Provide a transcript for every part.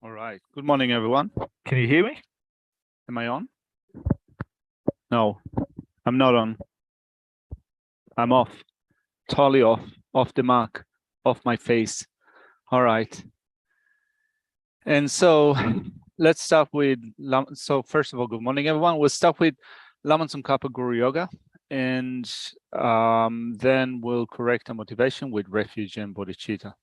All right. Good morning, everyone. Can you hear me? Am I on? No, I'm not on. I'm off. Totally off. Off the mark. Off my face. All right. And so let's start with, so first of all, good morning, everyone. We'll start with Laman Tsongkhapa Guru Yoga, and then we'll correct our motivation with refuge and bodhicitta.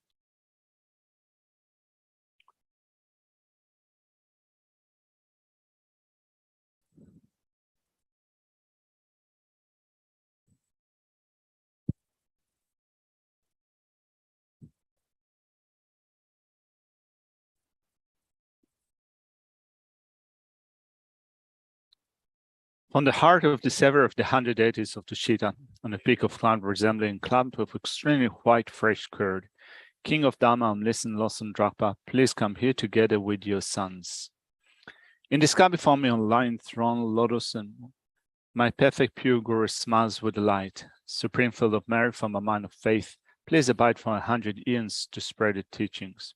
On the heart of the sever of the 100 deities of Tushita, on a peak of cloud resembling cloud with extremely white fresh curd, King of Dharma, listen, Lawson Drapa, please come here together with your sons. In the sky before me on lion throne, lotus, and my perfect pure Guru smiles with delight, supreme field of merit from a mind of faith, please abide for 100 eons to spread the teachings.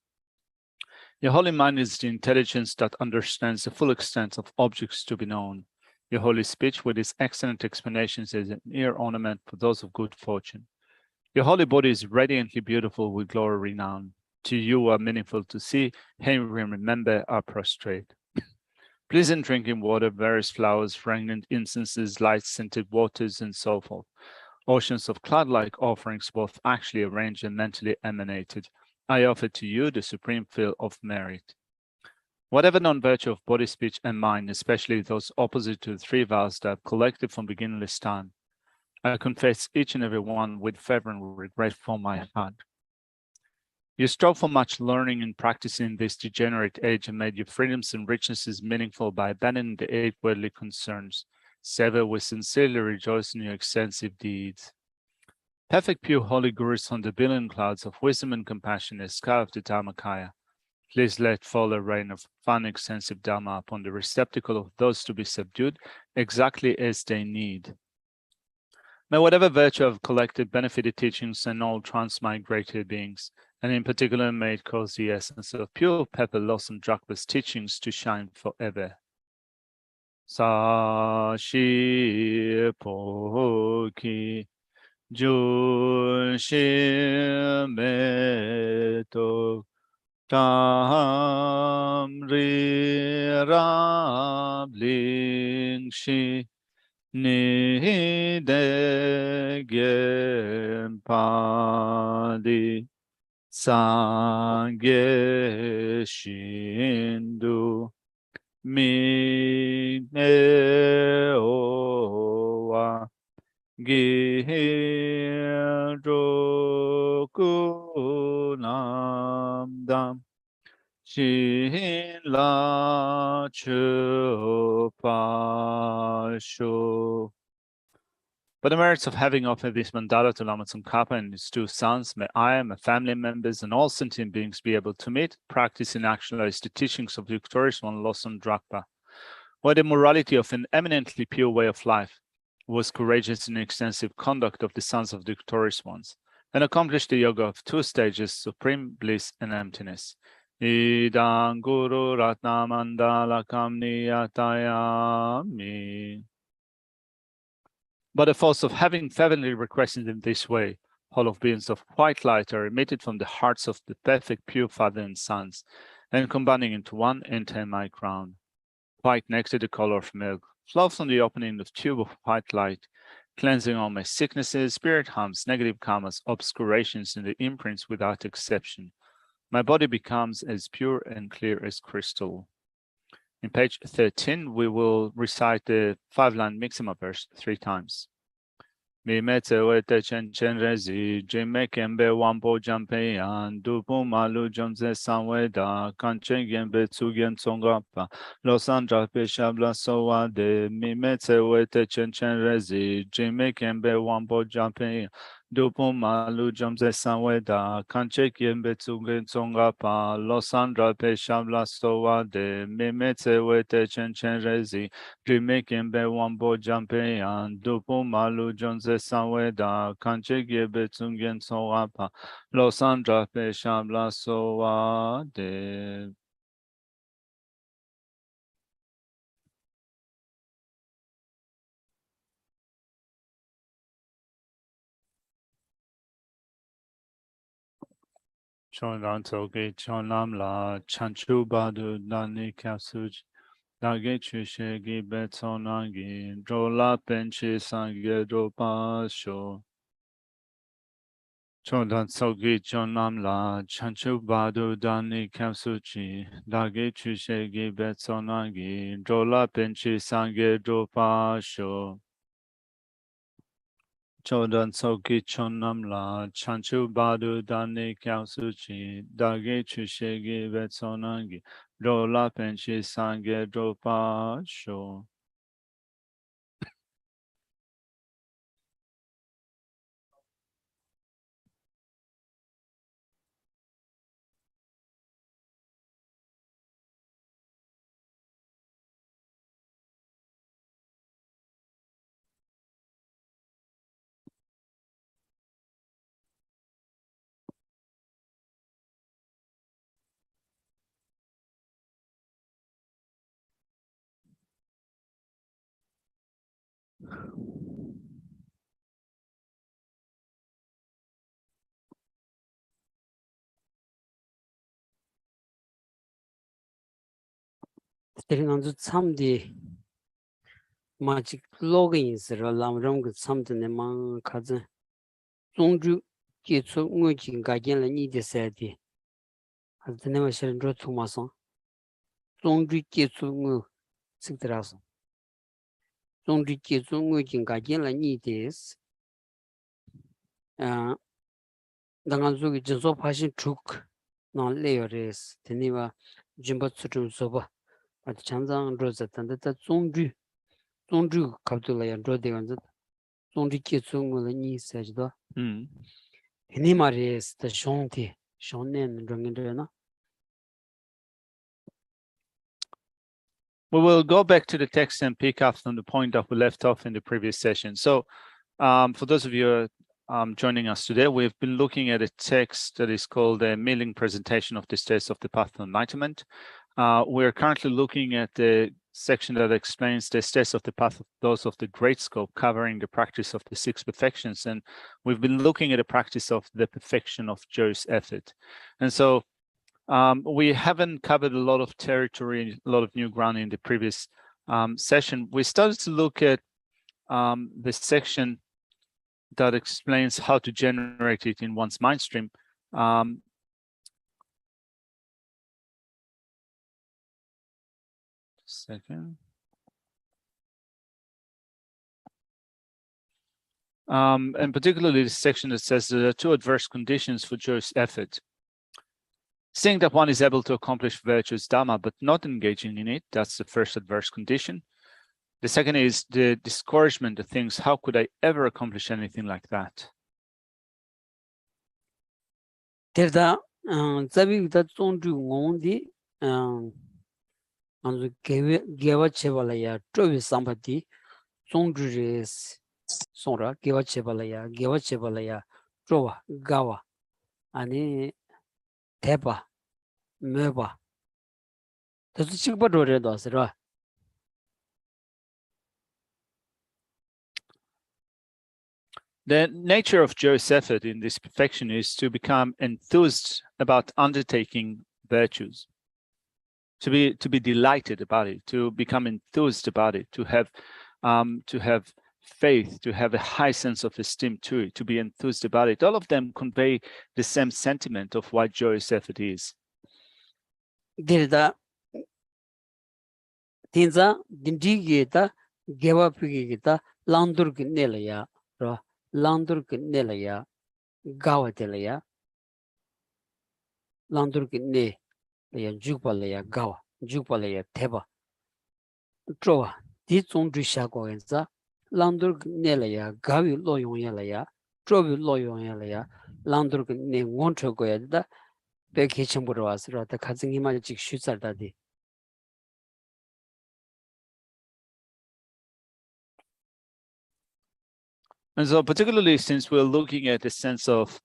Your holy mind is the intelligence that understands the full extent of objects to be known. Your holy speech with its excellent explanations is an ear ornament for those of good fortune. Your holy body is radiantly beautiful with glory renown. To you are meaningful to see, and remember are prostrate. Pleasant drinking water, various flowers, fragrant incenses, light-scented waters, and so forth. Oceans of cloud-like offerings, both actually arranged and mentally emanated. I offer to you the supreme fill of merit. Whatever non-virtue of body, speech, and mind, especially those opposite to the three vows that I've collected from beginningless time, I confess each and every one with fervor and regret from my heart. You strove for much learning and practicing in this degenerate age and made your freedoms and richnesses meaningful by abandoning the 8 worldly concerns. Sever, we sincerely rejoice in your extensive deeds. Perfect pure holy gurus on the billion clouds of wisdom and compassion, the sky of the Dharmakaya. Please let fall a rain of fun extensive Dharma upon the receptacle of those to be subdued, exactly as they need. May whatever virtue have collected benefit the teachings and all transmigrated beings, and in particular may it cause the essence of pure pepper Lawson Drakpa's teachings to shine forever. Sashi Poki Jushimeto Tamri Rablingshi Nidegem Padi Sangye Shindu Mineowa Girokunamdam Shinla Chupasho. By the merits of having offered this mandala to Lama Tsongkhapa and his 2 sons, may I, my family members, and all sentient beings be able to meet, practice, and actualize the teachings of the victorious one, Lawson Drakpa, where the morality of an eminently pure way of life was courageous and extensive conduct of the sons of the victorious ones, and accomplished the yoga of 2 stages, supreme bliss and emptiness. Idang Guru Ratna Mandala Kamniyatayami. By the force of having fervently requested in this way, whole of beings of white light are emitted from the hearts of the perfect pure Father and Sons, and combining into one enter my crown. White nectar, the color of milk, flows from the opening of tube of white light, cleansing all my sicknesses, spirit harms, negative karmas, obscurations, and the imprints without exception. My body becomes as pure and clear as crystal. In page 13, we will recite the 5-line Mixima verse 3 times. Mimetse wete chen chen rezi, jime kembe wampo jampeyan, dupu malu jomze sanweda, kanche gembe tsugen tsongapa, losandra peshabla sowa de, mimetse wete chen chen rezi, jime kembe wampo jampeyan, dupu malu jomze sanweda, kanche gembe tsugen tsongapa, losandra peshabla sowa de, mimetse wete chen chen rezi, jime kembe wampo jampeyan, dupu malu jomze Sanweda, Kanche Gebe Tsungen Soapa, Losandra Peshabla Soa de. Chodan Toge Chonam La Chanchu Badu Dani Kapsuj Dage Chushegi Betonangi Drola Penchi Sange Dropa Sho Chodan Toge Chonam La Chanchu Badu Dani Kapsuchi Dage Chushegi Betonangi Drola Penchi Sange Dropa Sho Chodan Soki Chonam La Chanchu Badu Dani Kausuchi Dage Chushegi Vetsonangi Rola Penchi Sange Dropa Sho. Teringanzu tsamdi magic logins Lamrim tsamdene mang kazan Zongju Jitsu Ngujin Gajan la Nidi Sadi Azanema Sherendro Tumason Zongju Jitsu Ngu Sigdrason Zongju Jitsu Ngujin Gajan la Nidis Danganzu Jinso Pashin Chuk non Leores Teniva Jimba Tsultrim Soba at Chanzang Rosa Tandata Zongju Kaptula Rodeganza Zongju Jitsu Ngula Ni Sajda Tenimares the Shonti Shonen Rangendrena. We will go back to the text and pick up from the point that we left off in the previous session. So for those of you joining us today, we've been looking at a text that is called a Milling Presentation of the States of the Path of Enlightenment. We're currently looking at the section that explains the states of the path of those of the great scope, covering the practice of the 6 perfections. And we've been looking at the practice of the perfection of joyous effort. And so we haven't covered a lot of territory, a lot of new ground in the previous session. We started to look at the section that explains how to generate it in one's mind stream. Second. And particularly the section that says there are 2 adverse conditions for joyous effort. Seeing that one is able to accomplish virtuous dharma, but not engaging in it, that's the first adverse condition. The second is the discouragement of things. How could I ever accomplish anything like that? Terda zabi da zongju ngondi anzu gewa chebala ya trovi sambati zongju res sonra gewa chebala ya trova gawa ani teba meba tasu chikpa dore do asira. The nature of joyous effort in this perfection is to become enthused about undertaking virtues, to be delighted about it, to become enthused about it, to have faith, to have a high sense of esteem to it, to be enthused about it. All of them convey the same sentiment of what joyous effort is. Dirda tinza dindigeta gewa pigita landur kinelaya ro landur kinelaya gawa telaya landur kinne ya jupalaya gawa jupalaya teba trowa di zongju shago enza landur kinelaya gawi loyongelaya trobi loyongelaya landur kinne ngoncho goyada be kechamburo asra ta khazingi ma jik shutsardadi. And so particularly since we're looking at a sense of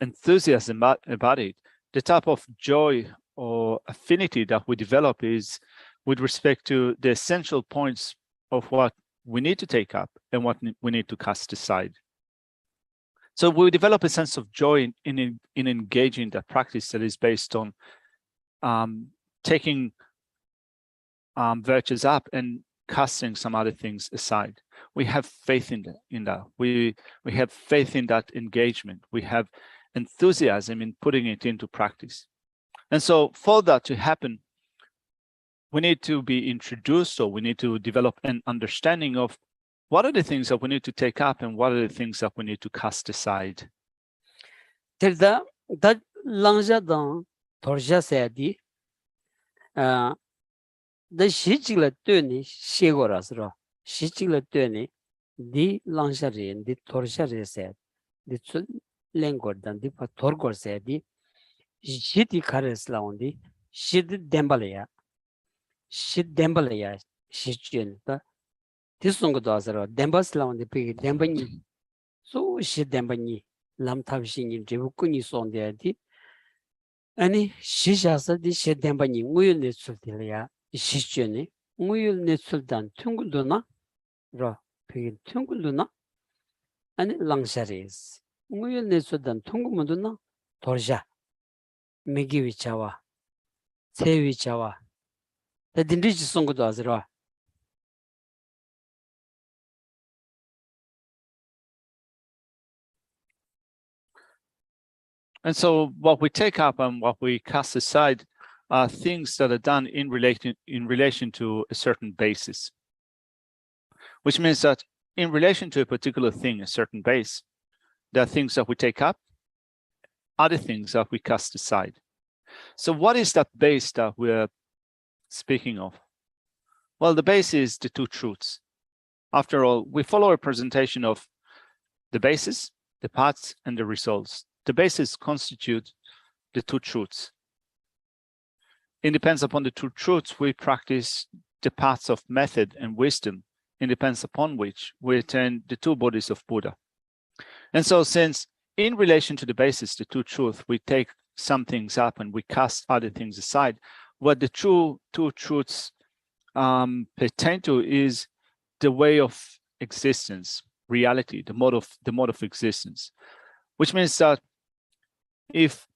enthusiasm about it, the type of joy or affinity that we develop is with respect to the essential points of what we need to take up and what we need to cast aside. So we develop a sense of joy in engaging that practice that is based on taking virtues up and casting some other things aside. We have faith in that. We have faith in that engagement. We have enthusiasm in putting it into practice. And so for that to happen, we need to be introduced, or we need to develop an understanding of what are the things that we need to take up and what are the things that we need to cast aside. Terda da langja dang torja sayadi da shichigla tuni shegorasro shichigla tuni di langja re di torja re sayad di tsul lengor dan di pa torgor sayadi shiti khares laundi shid dembalaya shichyen da tisung do asro dembas laundi pe dembani so shid dembani lam tabshin 제부꾼이 손대야지 아니 시샤서디 시덴바니 무율네 술들이야 시주네 무율네 술단 퉁굴도나 라 비긴 퉁굴도나 아니 랑샤리스 무율네 술단 퉁굴문도나 도르자 메기위차와 세위차와 다딘리지 송고도 아즈라 And so what we take up and what we cast aside are things that are done in relation to a certain basis, which means that in relation to a particular thing, a certain base, there are things that we take up, other things that we cast aside. So what is that base that we're speaking of? Well, the base is the two truths. After all, we follow a presentation of the basis, the paths, and the results. The basis constitute the two truths. It depends upon the two truths we practice the paths of method and wisdom. It depends upon which we attain the two bodies of Buddha. And so since in relation to the basis, the two truths, we take some things up and we cast other things aside, what the two truths pertain to is the way of existence, reality, the mode of existence, which means that if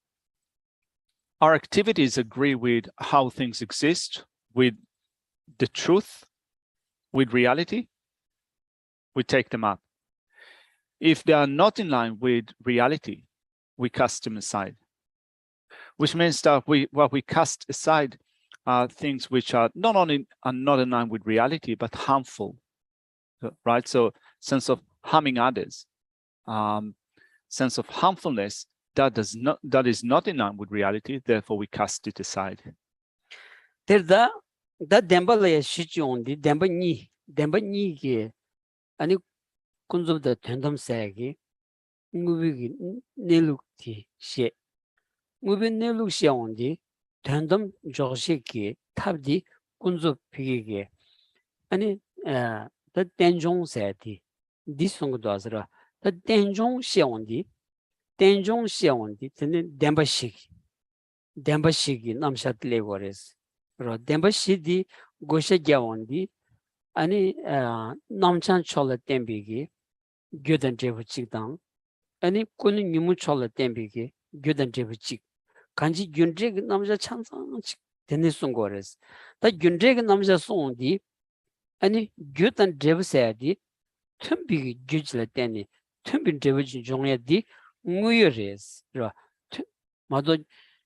our activities agree with how things exist, with the truth, with reality, we take them up. If they are not in line with reality, we cast them aside, which means that what we cast aside are things which are not only are not in line with reality, but harmful, right? So sense of harming others, sense of harmfulness, that is not in line with reality, therefore we cast it aside. Terda da dembalaya shichyondi demba ni ge ani kunzub da tendam sayagi ngubi nelukti she ngubi neluk sheondi tendam jogshe ki tabdi kunzub pige ani da tenjong sayati disung do azra da tenjong sheondi tene dembashiki namshat legores ro dembashidi goshe gyawondi ani namchan chola tembigi gyodan jebuchik dang ani kunu nimu chola tembigi gyodan jebuchik kanji gyundreg namja chansang tene sungores da gyundreg namja sondi ani gyodan jebusayadi tumbi gyujla tene tumbi jebuchi jongyadi nguyores ra mado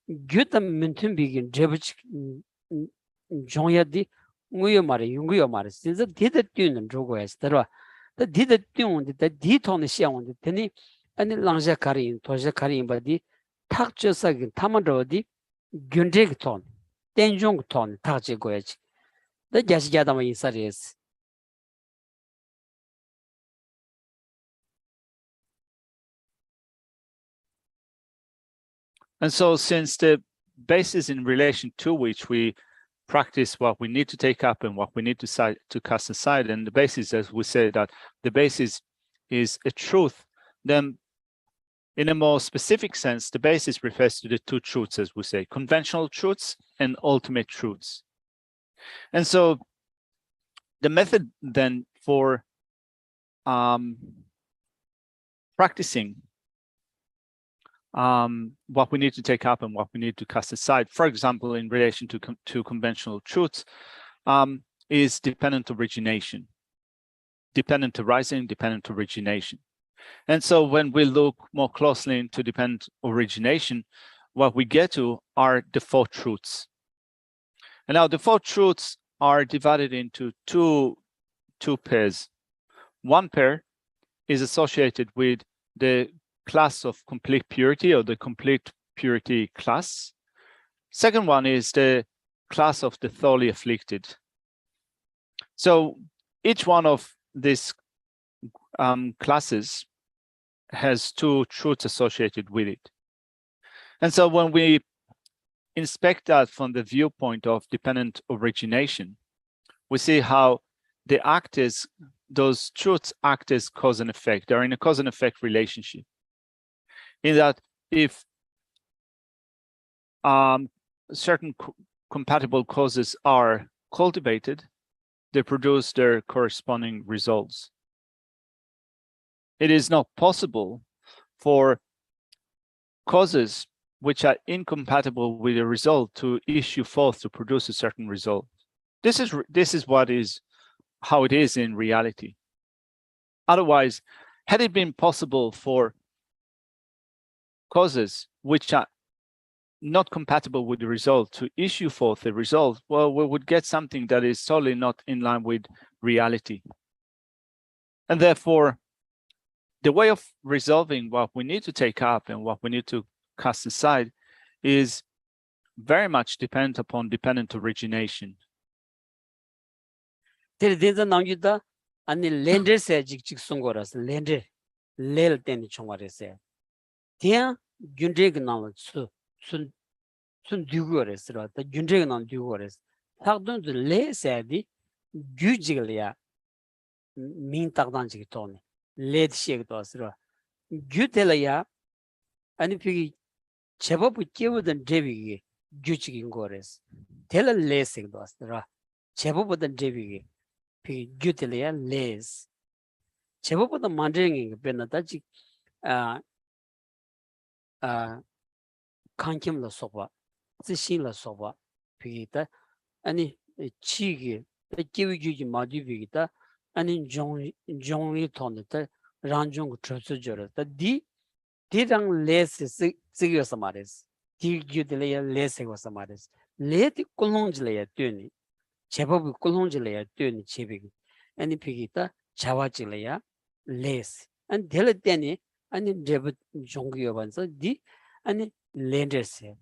gyutam mintum bigin jebuch jongyadi nguyo mare yunguyo mare sinza dida tyun jogo estara da dida tyun da di ton xiang teni ani langja karin toja karin badi takje sagin tamandodi gyundreg ton tenjong ton takje goyach da jasya dama insares. And so since the basis in relation to which we practice what we need to take up and what we need to cast aside, and the basis, as we say, that the basis is a truth, then in a more specific sense, the basis refers to the two truths, as we say, conventional truths and ultimate truths. And so the method then for practicing what we need to take up and what we need to cast aside. For example, in relation to conventional truths, is dependent origination, dependent arising, dependent origination. And so when we look more closely into dependent origination, what we get to are default truths. And now default truths are divided into two pairs. One pair is associated with the class of complete purity, or the complete purity class. Second one is the class of the thoroughly afflicted. So each one of these classes has two truths associated with it. And so when we inspect that from the viewpoint of dependent origination, we see how they act as, those truths act as cause and effect. They're in a cause and effect relationship. In that if certain compatible causes are cultivated, they produce their corresponding results. It is not possible for causes which are incompatible with a result to issue forth to produce a certain result. This is how it is in reality. Otherwise, had it been possible for causes which are not compatible with the result to issue forth the result, well, we would get something that is totally not in line with reality. And therefore, the way of resolving what we need to take up and what we need to cast aside is very much dependent upon dependent origination. 대리대자 남기다 아니 렌더세 직직 송거라서 렌더 레일 때니 총말했어요. 대야 균제가 나올 순 두고랬어. 더 균제가 나올 두고랬어. 학동도 레세디 규지글이야. 민탁단지기 토네. 레드시가 도스러. 규텔이야. 아니 피기 제법 끼우던 제비기 규직인 거랬어. 텔 레세가 도스러. 제법보다 제비기 피 규텔이야 레스. 제법보다 만드는 게 변하다지 kankim la soba, zishin la soba, pigita, ani chigi, the kiwi madu pigita, ani jongli tonita, ranjong trusujura, the dang less samaris, tigudilea less samaris, let colongelea tuni, chebabu colongelea tuni chibig, ani pigita, chawachilea less, and deletani, ani debut jongiobanza, 아니 렌더세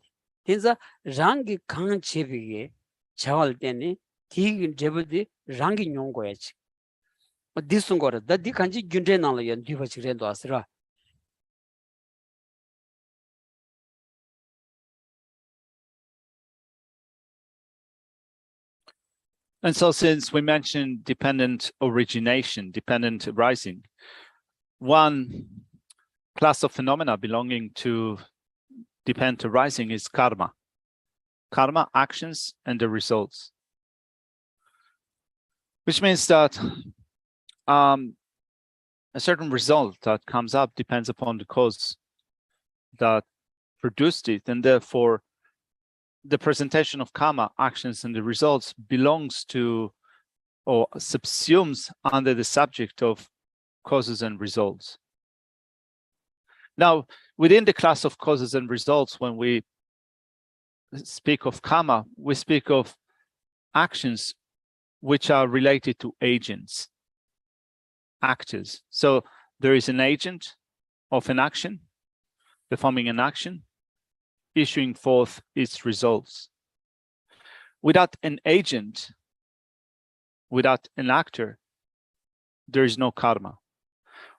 진짜 랑기 강 제비게 자월 때니 디 제부디 랑기 용고야지 디슨 거라 다디 간지 균제나라 연 디버치렌도 아스라 And so since we mentioned dependent origination, dependent arising, one class of phenomena belonging to dependent arising is karma. Karma, actions, and the results. Which means that a certain result that comes up depends upon the cause that produced it, and therefore the presentation of karma, actions, and the results belongs to or subsumes under the subject of causes and results. Now, within the class of causes and results, when we speak of karma, we speak of actions which are related to agents, actors. So there is an agent of an action, performing an action, issuing forth its results. Without an agent, without an actor, there is no karma,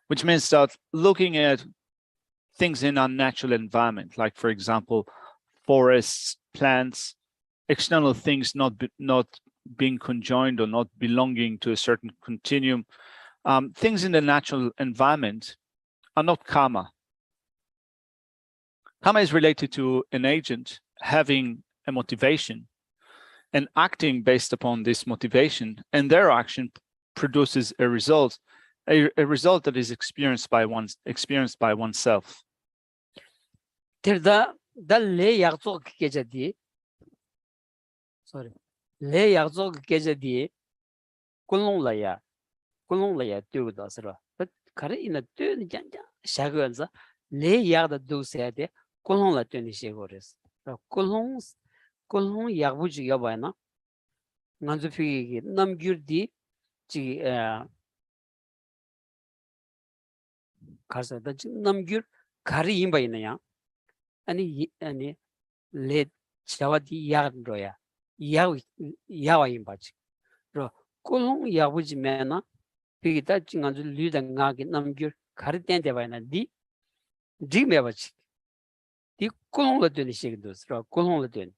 which means that looking at things in our natural environment, like for example, forests, plants, external things not being conjoined or not belonging to a certain continuum, things in the natural environment are not karma. Karma is related to an agent having a motivation and acting based upon this motivation, and their action produces a result that is experienced by oneself. terda da le yakzo geje di sorry le yakzo geje di kulong la ya tyu da sra kare ina tyu ni janja shagwanza le yak da do se de kulong la tyu ni shegores kulong yakbu ji ya ba na nganzu phi namgyur di ji 가서 다 남규 가리 임바이나야 아니 레 자와디 야로야 야와 임바지 로 콜롱 야부지메나 비기다 징안주 리당가기 남규 가리 땡데 바이나 디 지메바지 디 콜롱로 되는 시기도스 로 콜롱로 되는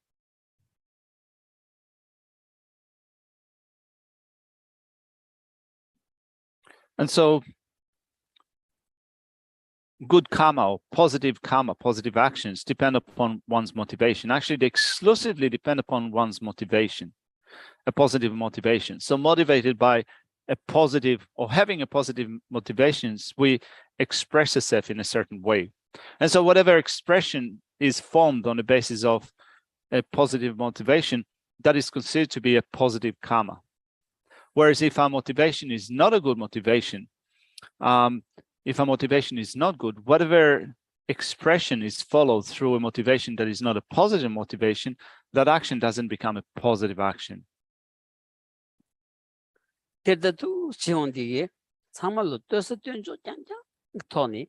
And so good karma or positive actions depend upon one's motivation. Actually, they exclusively depend upon one's motivation, a positive motivation. So motivated by a positive or having a positive motivations, we express ourselves in a certain way. And so whatever expression is formed on the basis of a positive motivation, that is considered to be a positive karma. Whereas if our motivation is not a good motivation, if our motivation is not good, whatever expression is followed through a motivation that is not a positive motivation, that action doesn't become a positive action. 데다도 지원디게 참말로 뜻을 뜬조 짠짠 토니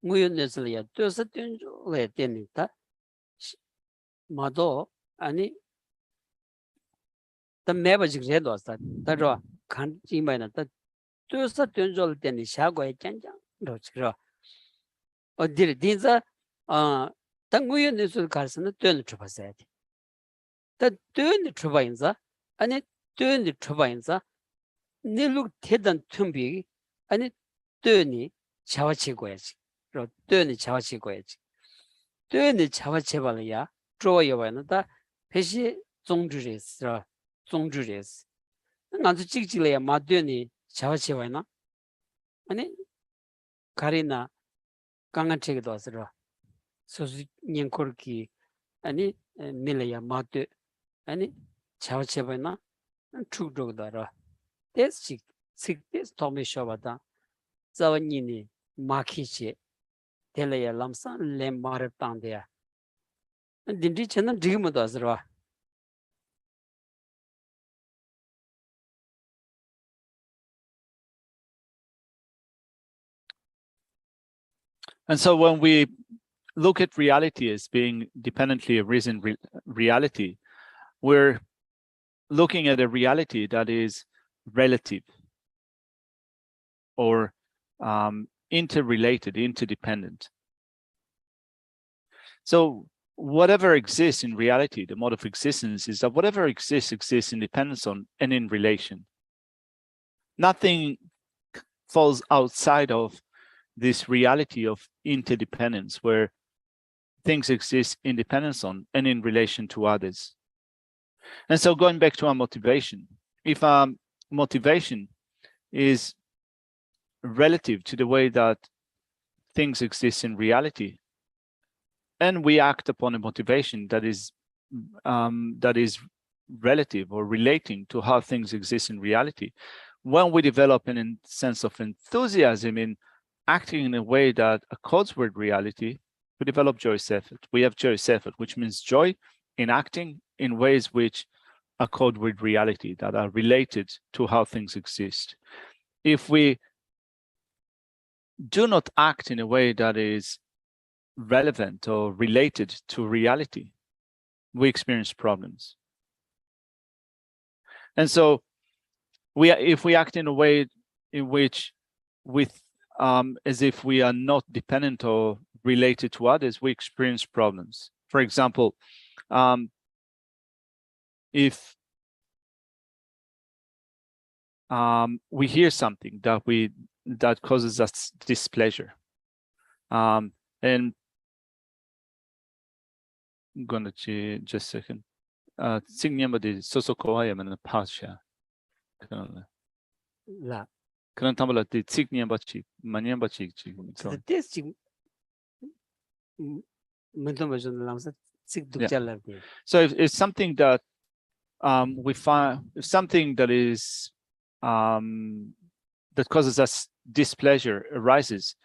무연내서야 뜻을 뜬조에 되니까 마도 아니 더 매버직 해도 왔다 따로 간지마나 더 뜻을 뜬조를 때니 샤고에 짠짠 그렇죠 어디를 딘자 당무연내서 가서는 뜬을 줘봤어야 돼. 더 뜬을 줘봐인자 아니 뜬을 줘봐인자 니룩 대단 tumbi 아니 뜨니 자와치고야지. 로 뜨니 자와치고야지. 뜨니 자와치발이야. 조여봐는다 배시 종주레스라. 종주레스. 나도 찍찍래야 마뜨니 자와치와나. 아니 가리나 강한책에도 왔으라. 소수 년코르기 아니 밀래야 마뜨 아니 자와치봐나. 축도다라. This this Tommy Shabada Zavanini Makichi Telea Lamsa Lem Maratandea and the rich and dream of Azra. And so when we look at reality as being dependently a reason reality, we're looking at a reality that is relative or interrelated, interdependent. So whatever exists in reality, the mode of existence is that whatever exists in dependence on and in relation. Nothing falls outside of this reality of interdependence where things exist in dependence on and in relation to others. And so going back to our motivation, if motivation is relative to the way that things exist in reality, and we act upon a motivation that is relative or relating to how things exist in reality, when we develop a sense of enthusiasm in acting in a way that accords with reality, we develop joyous effort. We have joyous effort, which means joy in acting in ways which accord with reality, that are related to how things exist. If we do not act in a way that is relevant or related to reality, we experience problems. And so if we act in a way in which as if we are not dependent or related to others, we experience problems. For example, if we hear something that causes us displeasure, and I'm gonna just a second. Signiamadi sosokoayam pasha. La. 그런 탐발라 디 signiambachi maniambachi. This So if something that we find, if something that is that causes us displeasure arises,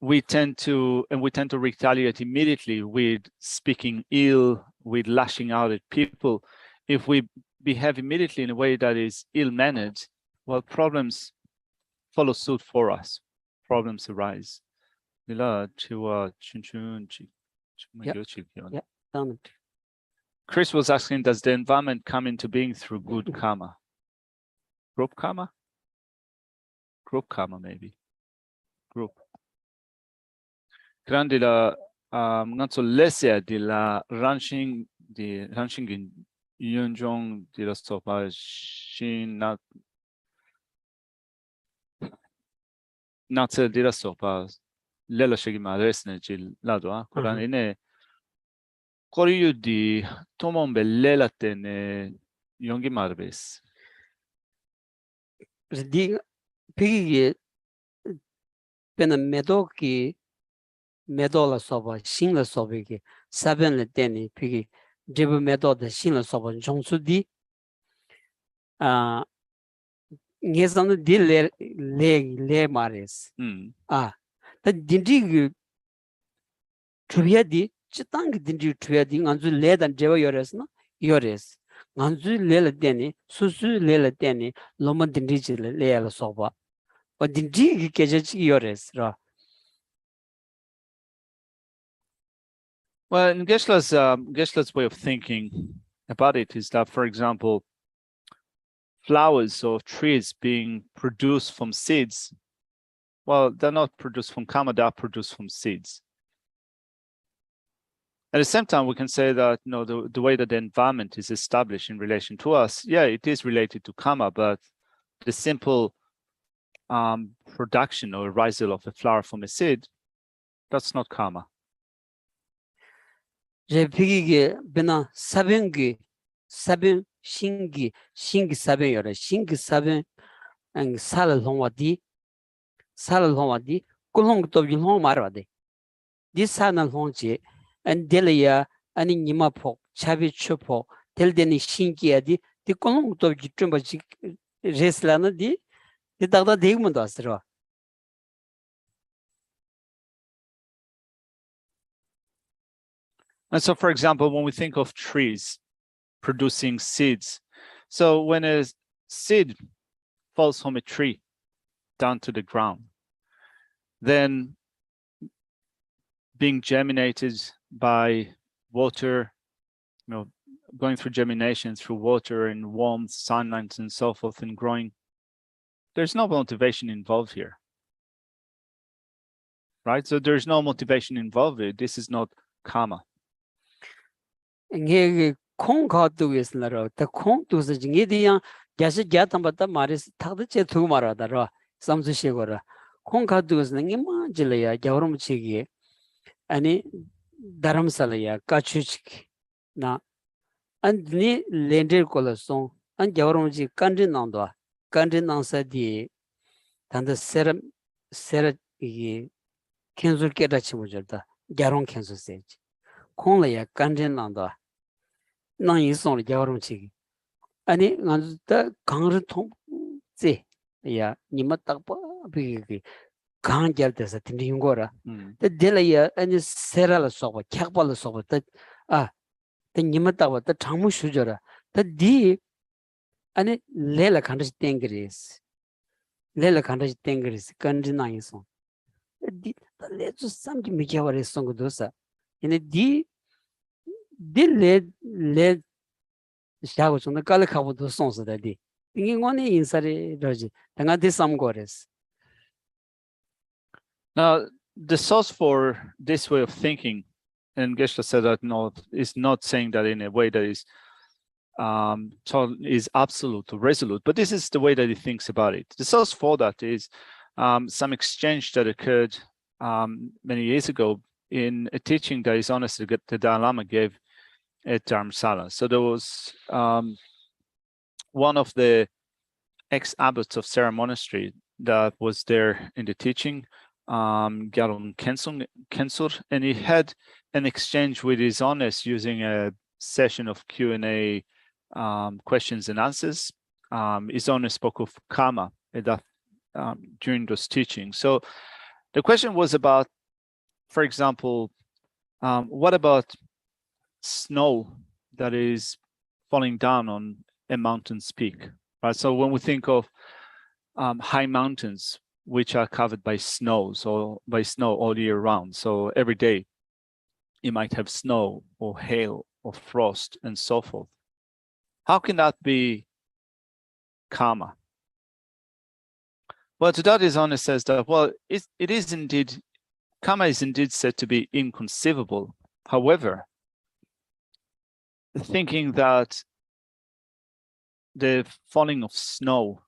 we tend to retaliate immediately with speaking ill, with lashing out at people. If we behave immediately in a way that is ill-mannered, well, problems follow suit for us. Problems arise. Chris was asking, does the environment come into being through good karma? Group karma? Group karma, maybe. Group. Grandila not so lesser de la ranching in Yunjong de la sopa shin not de la sopa lela shigi madresne gil lado kuran ine koriyu di tomombe lela tene yongi marbes. Di pigi pena medoki medola soba shinla sobiki saben le teni pigi jebu medo de shinla soba jongsu di ngezam di le mares ta dindi truya di chitang dindi truya di nganzu le dan jeba yores na yores nganzu le teni susu le teni loma dindi le la soba o dindi keje yores ra. Well, in Geshe's way of thinking about it is that, for example, flowers or trees being produced from seeds, well, they're not produced from karma, they're produced from seeds. At the same time, we can say that the way that the environment is established in relation to us, yeah, it is related to karma, but the simple production or arisal of a flower from a seed, that's not karma. Repigi bina sabingi sabin shingi sabin yore shingi sabin ang salal hongwadi kulong to yulong marwadi di sanal hongji and delia ani nima pok chabi chupo teldeni shingi adi di kulong to jitumba reslana di dagda degmundo asro. And so, for example, when we think of trees producing seeds, so when a seed falls from a tree down to the ground, then being germinated by water, going through germination through water and warmth, sunlight, and so forth, and growing, there's no motivation involved here, right? So there's no motivation involved here. This is not karma. Nge kong ka tu is la ro ta kong tu se nge di yang Geshe gyatam bata maris thakda che thu mara da ro samsu she go ra kong ka tu is nge ma jile ya gyawrum chigi ani dharamsala ya kachuchki na an ni lender kola song an gyawrum chi country nang do country nang sa di tanda sera yi kenzu ke da chi mo jarda gyarong kenzu se kong la ya country nang do nang yi song gyawrum chigi ani ngan ta gang thong ze ya nima takpa bi gang gyal ta sa tin ngora ta dela ya ani sera la so kyakpa la so ta ta nima takpa ta changmu shujora ta di ani lela khandaj tengris kanji nang yi song di ta le ju samji mi kyaware song dosa ani di le shago chunga kala khabu do sonsa da di tingi ngone insari roji tanga di samgores. Now, the source for this way of thinking, and Geshe said that is not saying that in a way that is absolute or resolute, but this is the way that he thinks about it. The source for that is some exchange that occurred many years ago in a teaching that His Honesty the Dalai Lama gave at Dharamsala. So there was one of the ex-abbots of Sera Monastery that was there in the teaching, Galon Kensur, and he had an exchange with his honest using a session of Q&A, questions and answers. His honest spoke of karma during those teachings. So the question was about, for example, what about snow that is falling down on a mountain's peak, right? So when we think of high mountains, which are covered by snow, all year round. So every day you might have snow or hail or frost and so forth. How can that be karma? Well, to that his honest says that, well, it is indeed, karma is indeed said to be inconceivable. However, thinking that the falling of snow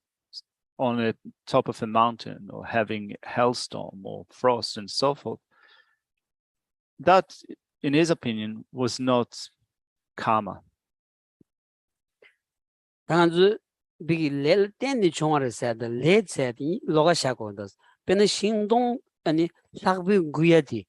on the top of a mountain or having hailstorm or frost and so forth, that, in his opinion, was not karma. 당한주 비기 렐 땐니 총알을 세다 레세디 로가 샤고더스 베네 행동 아니 삭비 구야디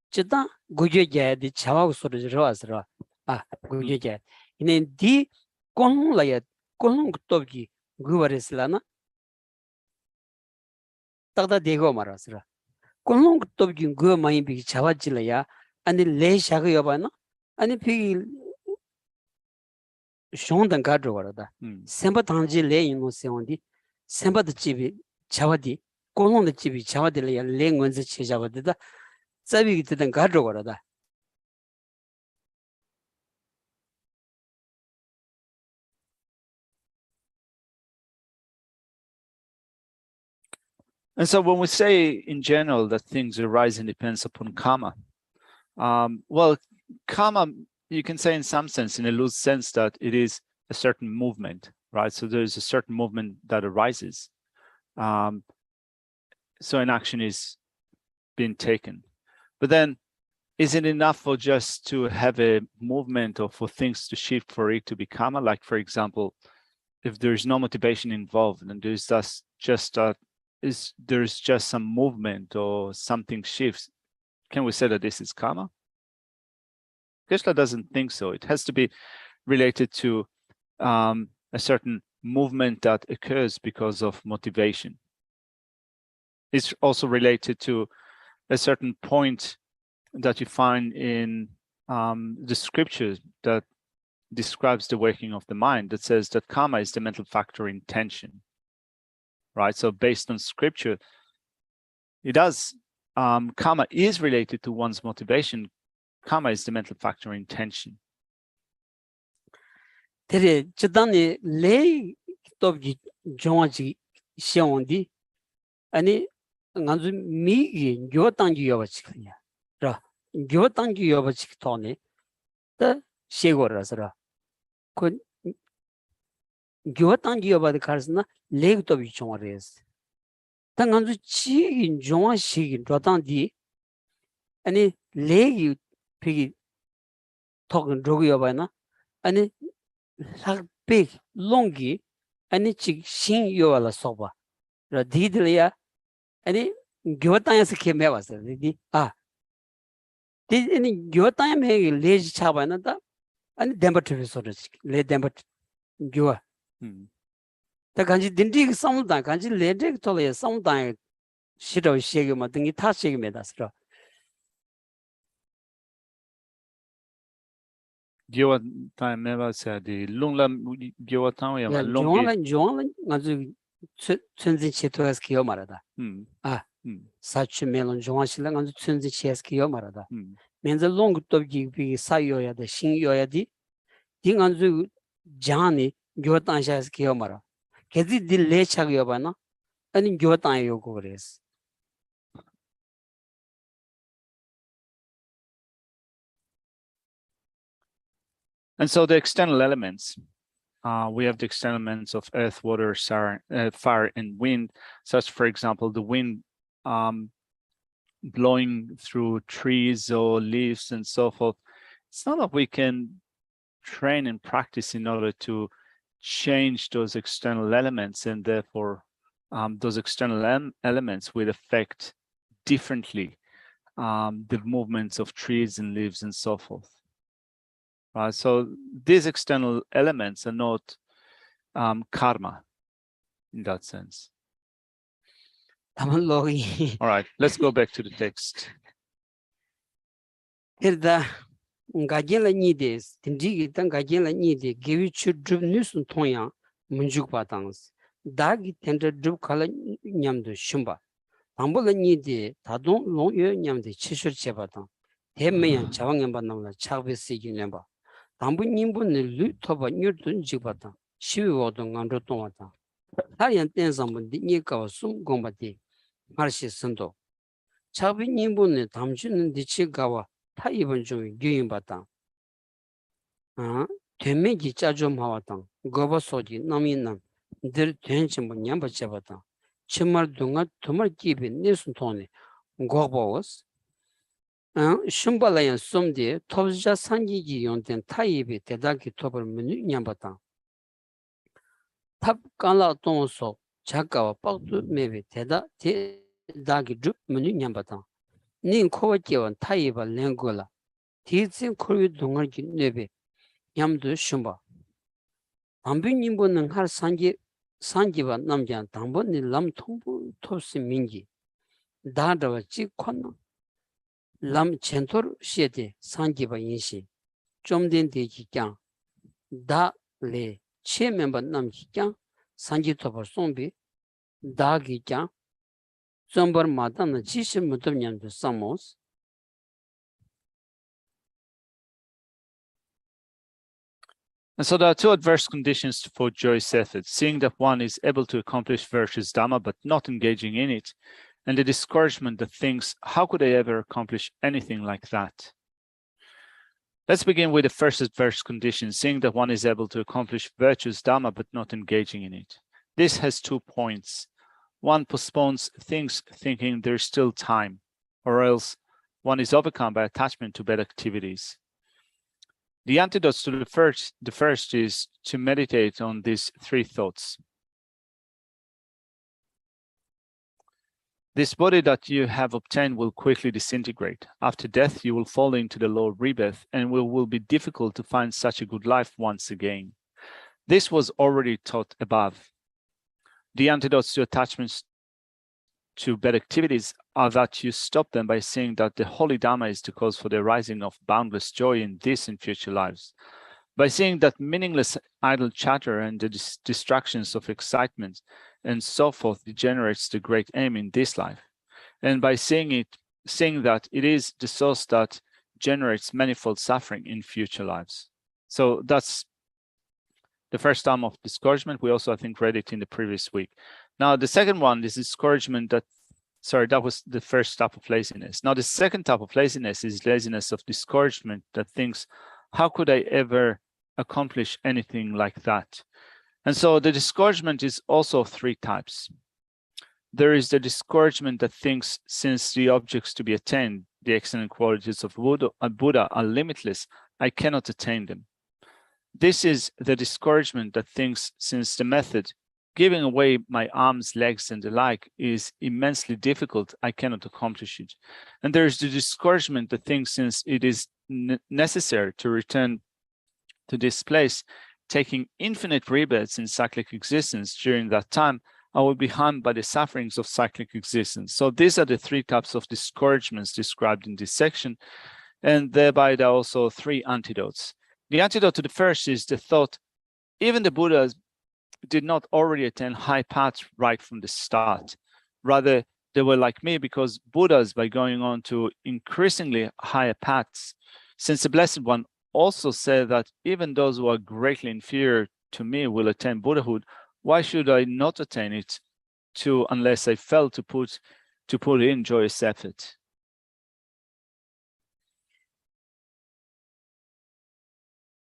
찌다 구제게디 차와고 소리로 와서라 아 구제게 이네 디 콘라야 콘톡기 구버레슬라나 딱다 대고 말았으라 콘톡기 구 많이 비기 차와질라야 아니 레 샤고 여바나 아니 비기 shondan gadro warada semba tangji le yino seondi semba de jibi chawadi kolong de jibi chawadi le le ngonze che chawadi da zabi de gadro warada. And so when we say in general that things arise and depends upon karma, well, karma, you can say in some sense, in a loose sense, that it is a certain movement, right? So there's a certain movement that arises. So an action is being taken. But then, is it enough for just to have a movement or for things to shift for it to be karma? Like, for example, if there's no motivation involved and there's just some movement or something shifts, can we say that this is karma? Geshe doesn't think so. It has to be related to a certain movement that occurs because of motivation. It's also related to a certain point that you find in the scriptures that describes the working of the mind, that says that karma is the mental factor intention, right? So based on scripture, it does, karma is related to one's motivation. Karma is the mental factor intention. Tere chidani le tobji jongaji xiaondi ani nganzu mi yi gyo tangji yobachiknya ra gyo tangji yobachik tone ta shegorasra ko gyo tangji yobad karsna le tobji chongres ta nganzu chi jonga shi rotandi ani le pigi tok drogi yobana ani big longi ani chik shin yoala soba ra didliya ani gyotanya se keme wasa di di ani gyotanya me leji chabana da ani dembatri sorich le dembat gyo ta ganji dindi samda ganji lede tole samda shiro shege ma dingi ta shege me dasra Gyo time never said the lungla gyo time ya longi jonga ngazu 춘지 치토스 키요 말하다 사치 멜론 jonga shila ngazu 춘지 치스 키요 말하다 menza long tobgi bi sayoya da shinyoya di dinganzu jani gyotan shas kiyo mara kezi dil le chagyo bana ani gyotan yo ko res. And so the external elements, we have the external elements of earth, water, fire, and wind, such, for example, the wind blowing through trees or leaves and so forth. It's not that we can train and practice in order to change those external elements and therefore those external elements will affect differently the movements of trees and leaves and so forth. Right? So these external elements are not karma in that sense. All right, let's go back to the text. Gajela Nides, Tindigi Tangajela Nide, give you drip news and Toya, Munjuk Patans. Dagi tender drip color Nyam de Shumba. Tambola Nide, Tadon long year Nyam de Chishur Chebatan. Hemayan Chavangambanam, Chavis Sigi number. Tambu Nimbu Lu Toba Newton Jibatan, Shivodon and Rotomata. Tarian Tenzam, the Nika Sum Gombati, Marshi Sando. Chavi Nimbu, Tamjun, the Chigawa. 타 이번 중 유인 받다. 되매기 짜좀 하왔다. 거버 소지 남인남 늘 된심 뭐냐 받자봤다. 정말 동안 정말 기비 내순 돈에 거버스. 심발라연 솜디 톱자 산기기 용된 타입이 대다기 톱을 문냐 받다. 탑 간라 동소 작가와 빡도 매비 대다기 줍 문냐 받다. 닌 코바기원 타입을 랭고라 디진 코르 동ar기 네베 냠도 shum바 담빈님분은 할 산기바 남자 담본니 람 통부 톱스 민기 다다와 직콘 람 첸토르 시에데 산기바 인시 좀된 대기장 다레 체멤버 남기장 산기 톱을 송비 다기장 Somber Madame Geshe Mutomnyam de Samos. And so there are two adverse conditions for joyous effort, seeing that one is able to accomplish virtuous Dhamma but not engaging in it, and the discouragement that thinks, how could I ever accomplish anything like that? Let's begin with the first adverse condition, seeing that one is able to accomplish virtuous Dhamma but not engaging in it. This has 2 points. One postpones things thinking there's still time, or else one is overcome by attachment to bad activities. The antidotes to the first is to meditate on these 3 thoughts. This body that you have obtained will quickly disintegrate. After death, you will fall into the law of rebirth, and it will be difficult to find such a good life once again. This was already taught above. The antidotes to attachments to bad activities are that you stop them by seeing that the holy Dhamma is the cause for the arising of boundless joy in this and future lives. By seeing that meaningless idle chatter and the distractions of excitement and so forth degenerates the great aim in this life. And by seeing that it is the source that generates manifold suffering in future lives. So that's the first time of discouragement. We also, I think, read it in the previous week. Now, the second one is discouragement that was the first type of laziness. Now, the second type of laziness is laziness of discouragement that thinks, how could I ever accomplish anything like that? And so the discouragement is also of 3 types. There is the discouragement that thinks, since the objects to be attained, the excellent qualities of Buddha are limitless, I cannot attain them. This is the discouragement that thinks, since the method, giving away my arms, legs, and the like, is immensely difficult, I cannot accomplish it. And there is the discouragement that thinks, since it is necessary to return to this place, taking infinite rebirths in cyclic existence during that time, I will be harmed by the sufferings of cyclic existence. So these are the 3 types of discouragements described in this section, and thereby there are also 3 antidotes. The antidote to the first is the thought, even the Buddhas did not already attain high paths right from the start. Rather, they were like me, because Buddhas, by going on to increasingly higher paths, since the Blessed One also said that even those who are greatly inferior to me will attain Buddhahood, why should I not attain it too, unless I fail to put in joyous effort?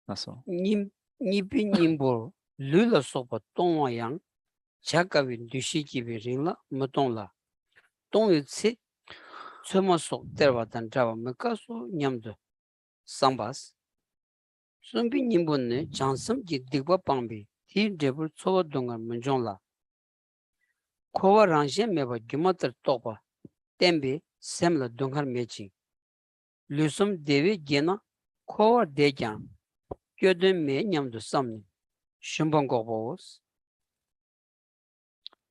That's all. 니비님보 룰라 소바 동화양 작가비 두시기비 링라 무동라 동유치 처마속 때와단 잡아 메카소 냠도 상바스 선비님본네 장섬기 딕바 방비 티 데블 초와 동안 문종라 kowa rangshen meba gyumatar tokpa tembe semla dunghar mechi. Lusum dewi gena kowa dekyang gyodun me nyamdu samni. Shumbang gobos.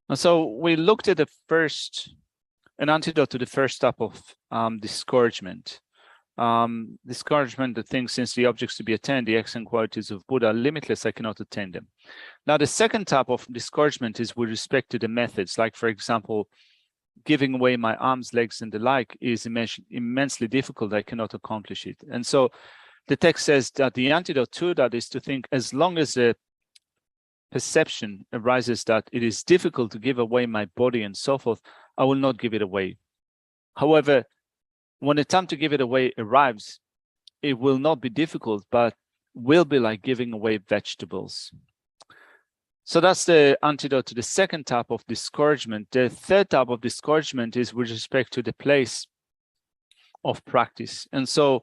And so we looked at an antidote to the first type of discouragement. Discouragement, the thing, since the objects to be attained, the excellent qualities of Buddha are limitless, I cannot attain them. Now, the second type of discouragement is with respect to the methods, like, for example, giving away my arms, legs, and the like is immensely difficult, I cannot accomplish it. And so the text says that the antidote to that is to think, as long as the perception arises that it is difficult to give away my body and so forth, I will not give it away. However, when the time to give it away arrives, it will not be difficult, but will be like giving away vegetables. So that's the antidote to the second type of discouragement. The third type of discouragement is with respect to the place of practice. And so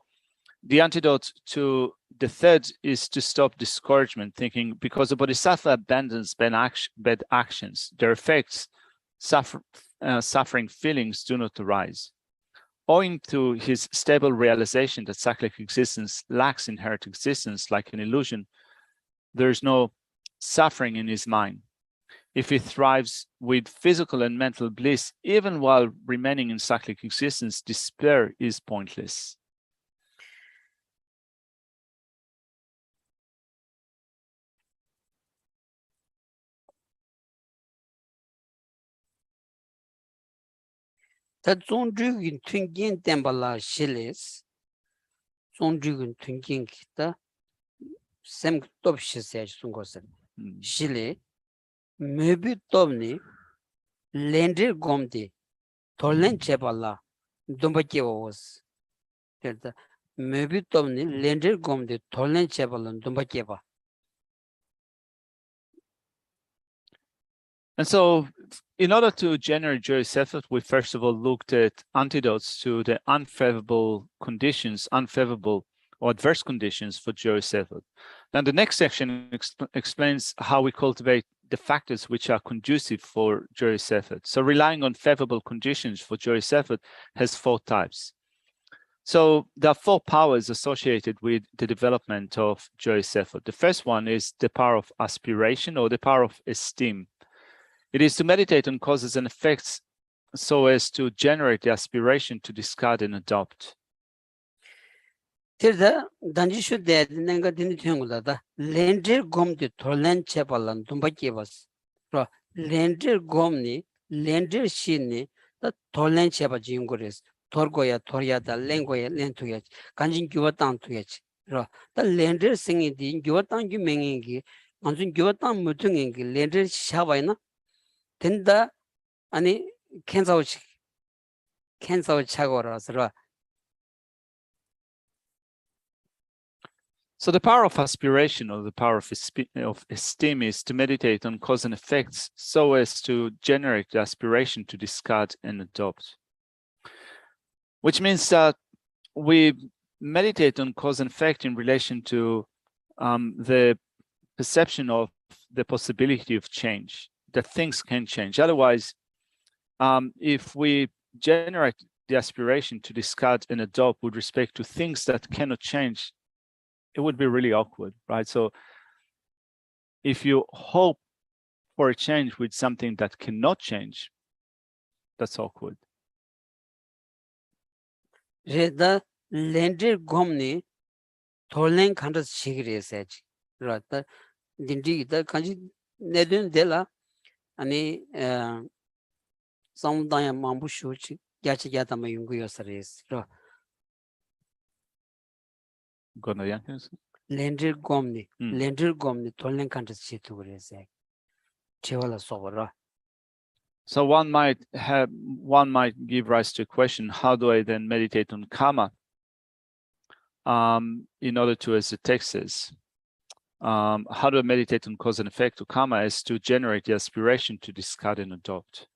the antidote to the third is to stop discouragement, thinking because the bodhisattva abandons bad actions, their effects, suffering feelings do not arise. Owing to his stable realization that cyclic existence lacks inherent existence like an illusion, there is no suffering in his mind. If he thrives with physical and mental bliss, even while remaining in cyclic existence, despair is pointless. The Zongzhugun Tunkin Tembala Shilis, Zongzhugun Tunkin Kita, Sem Top Shisage Sungosan, Shile, Maybe Tobni, Lender Gomdi, Tolen Chebala, Dumbakewa was. Maybe Tobni, Lender Gomdi, Tolen Chebala, Dumbakeva. And so in order to generate joyous effort, we first of all looked at antidotes to the unfavorable conditions, unfavorable or adverse conditions for joyous effort. Now the next section explains how we cultivate the factors which are conducive for joyous effort. So relying on favorable conditions for joyous effort has 4 types. So there are 4 powers associated with the development of joyous effort. The first one is the power of aspiration or the power of esteem. It is to meditate on causes and effects so as to generate the aspiration to discard and adopt. Tirda Danjishu de Nanga Dinitungula, Lender Gomdi, Tolen Chepalan, Dumbakivas. Lender Gomni, Lender Shini, the Tolen Chepa Jinguris, Torgoya, Toriata, Lengoya, Lentuyach, Kanjin Guatan Tuyach. The Lender singing the Guatan Gumengi, Manjun Guatan Mutungi, Lender Shavina. Tenda ani cancer chagora. So the power of aspiration or the power of esteem is to meditate on cause and effects so as to generate the aspiration to discard and adopt. Which means that we meditate on cause and effect in relation to the perception of the possibility of change, that things can change. Otherwise, if we generate the aspiration to discard and adopt with respect to things that cannot change, it would be really awkward, right? So if you hope for a change with something that cannot change, that's awkward. The Lender Gomni, Tolen Kandas Chigris edge. Rather, Dindi, the Kanji Nedun Della, Ani some Daya Mambu Shuchi, Yachigata Mayungu Saris. Lender Gomni, Lender Gomni, Tolen Kandas Chitugres. Chivala Sobra. So one might give rise to a question: how do I then meditate on karma? In order to, as the text says, how do I meditate on cause and effect to karma is to generate the aspiration to discard and adopt.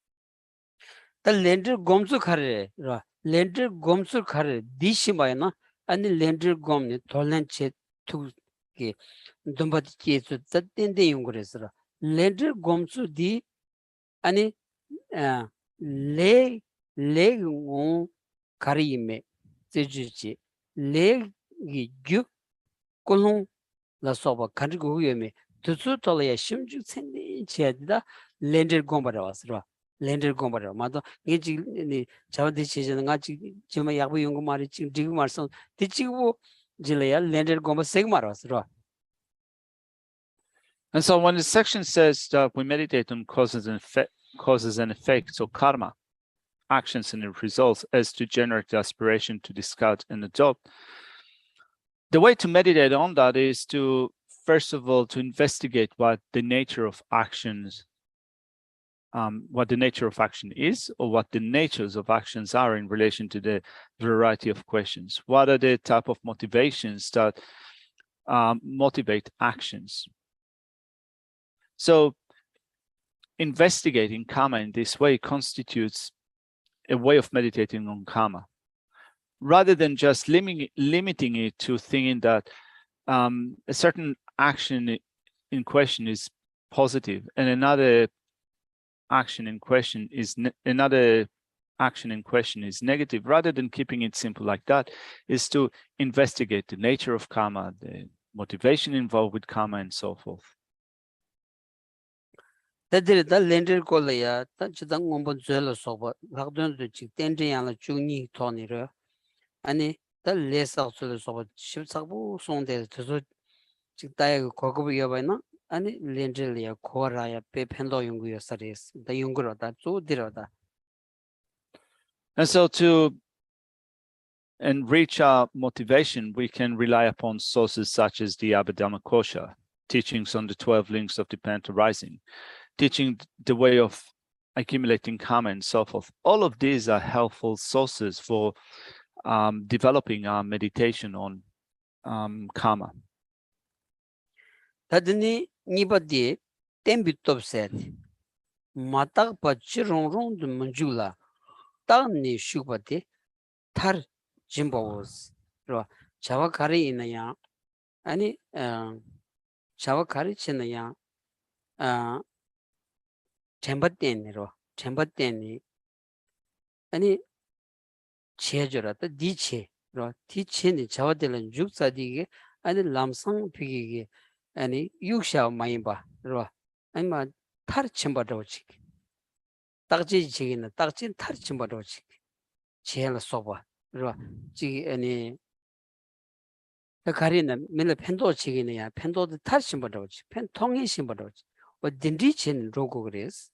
The lender gomsu khare, lender gomsu khare, dishimayana, and the lender gomni, tolan che to Dumbati Chesu, that in the Yunguresra. Lender gomsu di, ani le ngon karime zejuji le gi gyu kolon la soba kanri go yeme tutsu tolaya shimju tsendi cheda lender gombara wasra lender gombara mado ngeji ni chawdi chejena ngaji jema yabu yong mari chi dig marson tichigo jilaya lender gomba segmar wasra. And so when the section says that we meditate on causes and effects or karma, actions and results as to generate the aspiration to discard and adopt, the way to meditate on that is to, first of all, to investigate what the nature of actions, what the nature of action is, or what the natures of actions are in relation to the variety of questions. What are the type of motivations that motivate actions? So investigating karma in this way constitutes a way of meditating on karma, rather than just limiting it to thinking that a certain action in question is positive and another action in question is negative. Rather than keeping it simple like that, is to investigate the nature of karma, the motivation involved with karma, and so forth. 다들 렌더 콜이야 단지당 원본 줄로 소바 각도도 직 땡땡양의 중니 토니를 아니 달 레서스를 소바 십사부 송대 저서 직다의 고급 여바이나 아니 렌저리아 코라야 페펜도 연구여 서리스 다 연구로다 조디로다. And so to enrich our motivation, we can rely upon sources such as the Abhidhamma Kosha, teachings on the 12 links of dependent arising, teaching the way of accumulating karma and so forth. All of these are helpful sources for developing our meditation on karma. 다드니 니바디 템비톱셋 마딱 바치롱롱드 문줄라 땅니 슈바디 탈 짐보스 로 자와카리 이나야 아니 자와카리 치나야 템바텐니 아니 치해줘라다 디체로 디체니 자와들은 죽사디게 아니 람상 피기게 아니 육샤 마이바로 아니마 타르침바도치 딱지 지기는 딱지 타르침바도치 제일 소바로 지 아니 가리는 밀레 펜도 지기는야 펜도도 타르침바도치 펜 통이심바도치 어 딘디친 로고 그레스.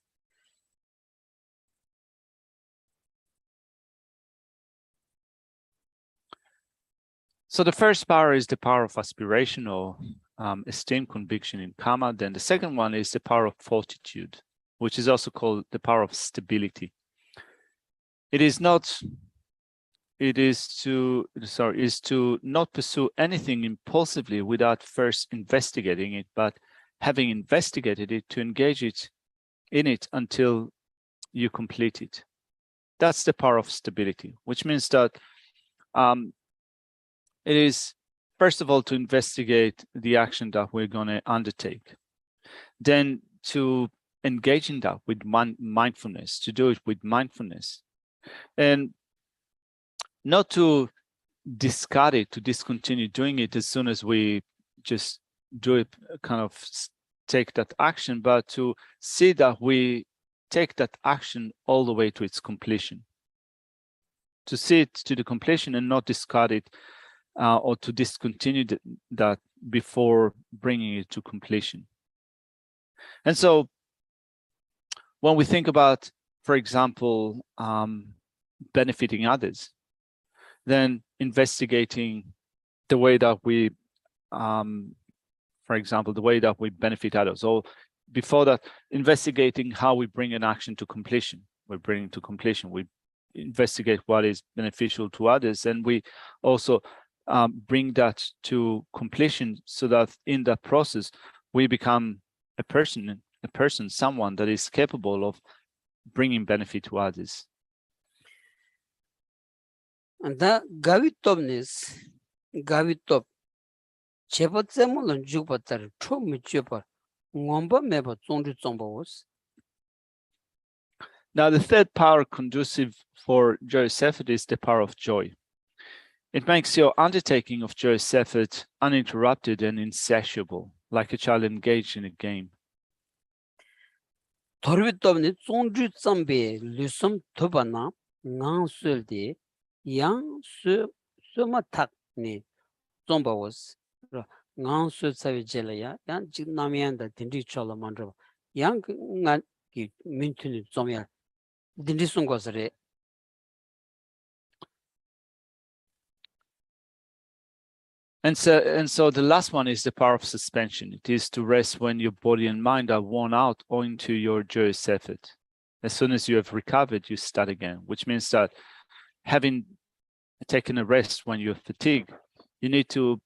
So the first power is the power of aspiration or esteem, conviction in karma. Then the second one is the power of fortitude, which is also called the power of stability. Is to not pursue anything impulsively without first investigating it, but having investigated it, to engage in it until you complete it. That's the power of stability, which means that it is, first of all, to investigate the action that we're going to undertake, then to engage in that with mindfulness, to do it with mindfulness, and not to discard it, to discontinue doing it as soon as we just do it, kind of take that action, but to see that we take that action all the way to its completion, to see it to the completion and not discard it or to discontinue that before bringing it to completion. And so when we think about, for example, benefiting others, then investigating the way that we, for example, the way that we benefit others, or before that, investigating how we bring an action to completion. We bring it to completion. We investigate what is beneficial to others, and we also bring that to completion, so that in that process we become a person, someone that is capable of bringing benefit to others. And that gavitopness, gavitop, chebatsemolon jubatar, trum juba, ngomba meba zonju zombos. Now, the third power conducive for joyous effort is the power of joy. It makes your undertaking of joyous effort uninterrupted and insatiable, like a child engaged in a game. 도르비tov니 쫑주 짬베 르섬 토바나 ngang yang su sumatakni zombawas ngang su savi jelaya yang jik namiyan da dindi chola mandra yang nga ki mintuni zomya dindi sungosare. And so the last one is the power of suspension. It is to rest when your body and mind are worn out owing to your joyous effort. As soon as you have recovered, you start again, which means that having taken a rest when you're fatigued, you need to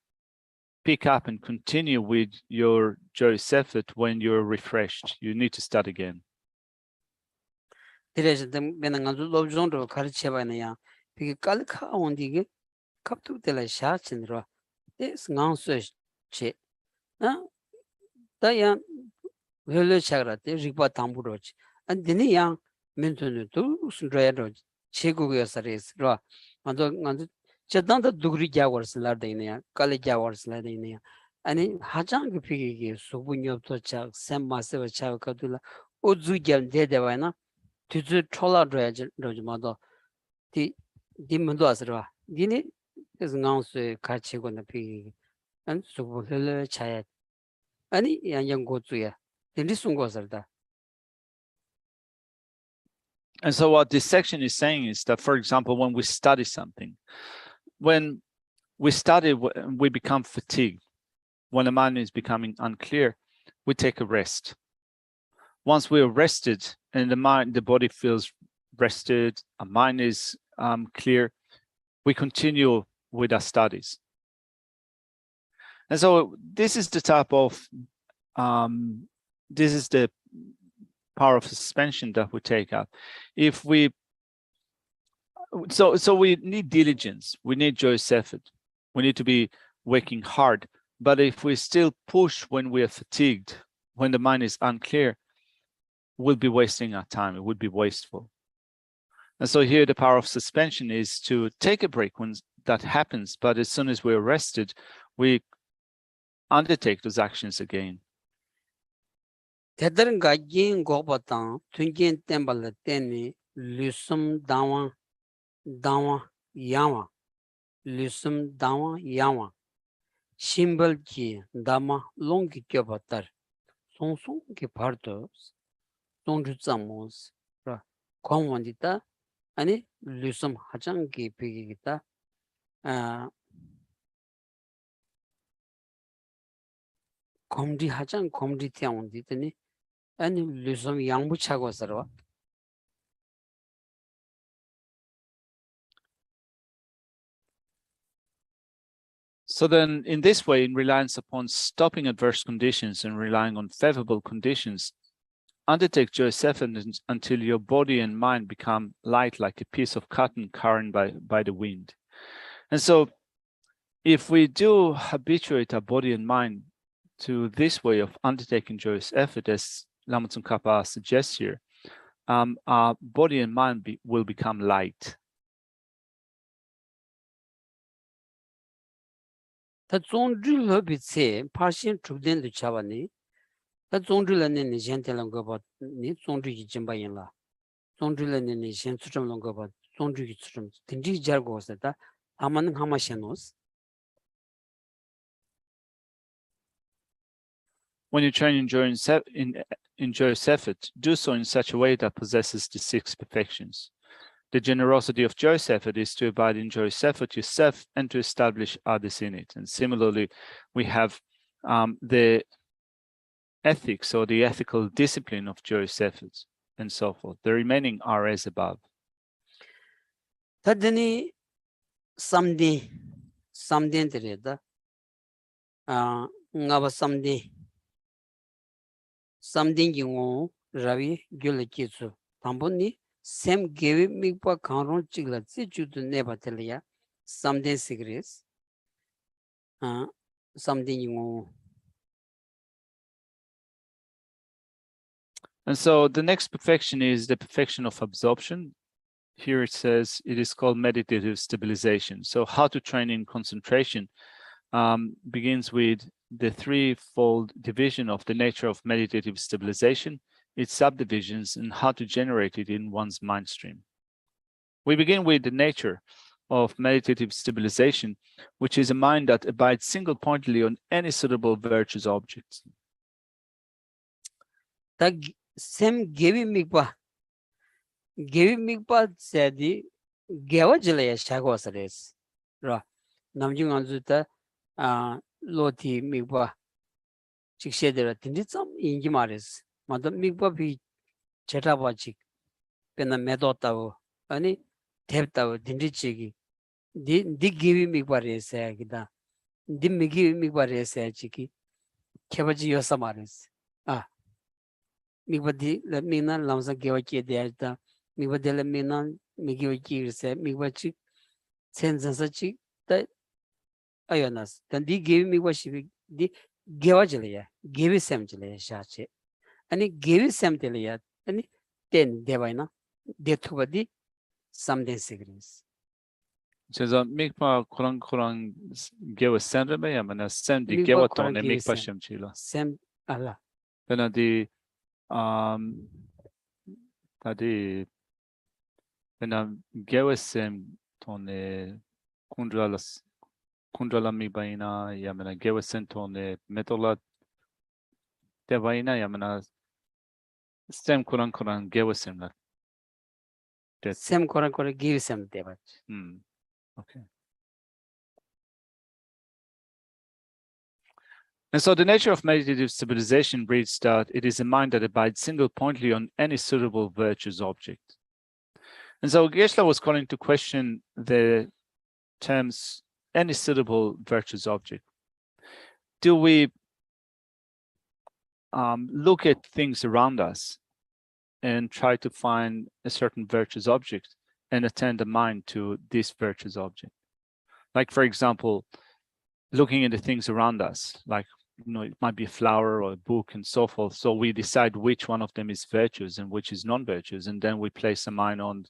pick up and continue with your joyous effort when you're refreshed. You need to start again. Direja bena nga zu lob zondro karicheba na ya piki kalka ondi ge kaptu tela sha chinro des ngang su che na da ya velo chagra te ripa tamburo che an dini ya mentunu tu sunra ro chegu ge sares ro ando nga chadanda dugri jawar slar de ne ya kale jawar slar de ne ya ani hajang ge piki ge subunyop to cha sem maseva cha ka dula ozu gel de de wa na tuzu chola rojmado di mundo asra dini is ngangsu kachigo na pi an subulele chaya ani yang gozuya dindi sungo sarda. And so what this section is saying is that, for example, when we study something, when we study, we become fatigued. When the mind is becoming unclear, we take a rest. Once we are rested and the body feels rested, our mind is clear, we continue with our studies. And so this is the type of, this is the power of suspension that we take up. If we, so we need diligence, we need joyous effort, we need to be working hard. But if we still push when we are fatigued, when the mind is unclear, we'll be wasting our time. It would be wasteful. And so here the power of suspension is to take a break when that happens, but as soon as we're rested, we undertake those actions again. Tedar gajin gobatan tunjin tembal teni lusum dawa yawa lusum dawa yawa shimbal ji dama longi kyobatar sonsong ki partos songju zamos ra kwangwandita ani lusum hachang ki pigita komdi hachang komdi tiawondi tani ani lusum yangbu chago sarwa. So then in this way, in reliance upon stopping adverse conditions and relying on favorable conditions, undertake joyous effort until your body and mind become light like a piece of cotton carried by the wind. And so if we do habituate our body and mind to this way of undertaking joyous effort, as Lama Tsongkhapa suggests here, our body and mind will become light. 다 종주 러비체 파신 주된도 차바니 다 종주라는 젠텔한 거봐 니 종주기 점바인라 종주라는 젠 수점런 거봐 종주기 수점 딘지 잘고 왔다 아마는 하마시노스. When you train in joyous effort, do so in such a way that possesses the 6 perfections. The generosity of joyous effort is to abide in joyous effort yourself and to establish others in it. And similarly, we have the ethics or the ethical discipline of joyous efforts and so forth. The remaining are as above. 다드니 삼딘들이다 ngaba samdin 경우 라비 gyulkisu tamboni sem gevi mikpa kharon chigla chijudu nebateliya samdin sigris samdin 경우 And so the next perfection is the perfection of absorption. Here it says it is called meditative stabilization. So how to train in concentration begins with the threefold division of the nature of meditative stabilization, its subdivisions, and how to generate it in one's mind stream. We begin with the nature of meditative stabilization, which is a mind that abides single-pointedly on any suitable virtuous objects. Sem gevi mikpa sedi gewa jilaya shago sares. Ra namjung anzuta loti mikpa chikshedera tinditsam ingi mares. Mada mikpa bi chetaba chik pena medotawo ani teptawo tindichigi di gevi mikpa resaya kita di migi mikpa resaya chiki kebaji yosa mares. Migba la mina lamsa gewa ki deajta migba de la mina migiwa ki se migba chi sensa chi ta ayonas tan di gewi migba shi di gewa jile ya gewi sem jile ya sha che ani gewi sem tele ya ani ten devaina de thuba di samden sigris So mikpa kurang gewa senrebe ya mana sem di Mikpa gewa kurang tone gewi mikpa sem. shemchila. sem ala Pena di tadi pena gewa sem tone kundrala mikbaina ya mana gewa sem tone metola devaina ya mana sem kurang gewa sem la. sem kurang gewi sem deva Okay. And so the nature of meditative stabilization reads that it is a mind that abides single-pointedly on any suitable virtuous object. And so Geshe was calling to question the terms any suitable virtuous object. Do we look at things around us and try to find a certain virtuous object and attend the mind to this virtuous object? Like, for example, looking at the things around us, like, it might be a flower or a book and so forth. So we decide which one of them is virtuous and which is non-virtuous, and then we place the mind on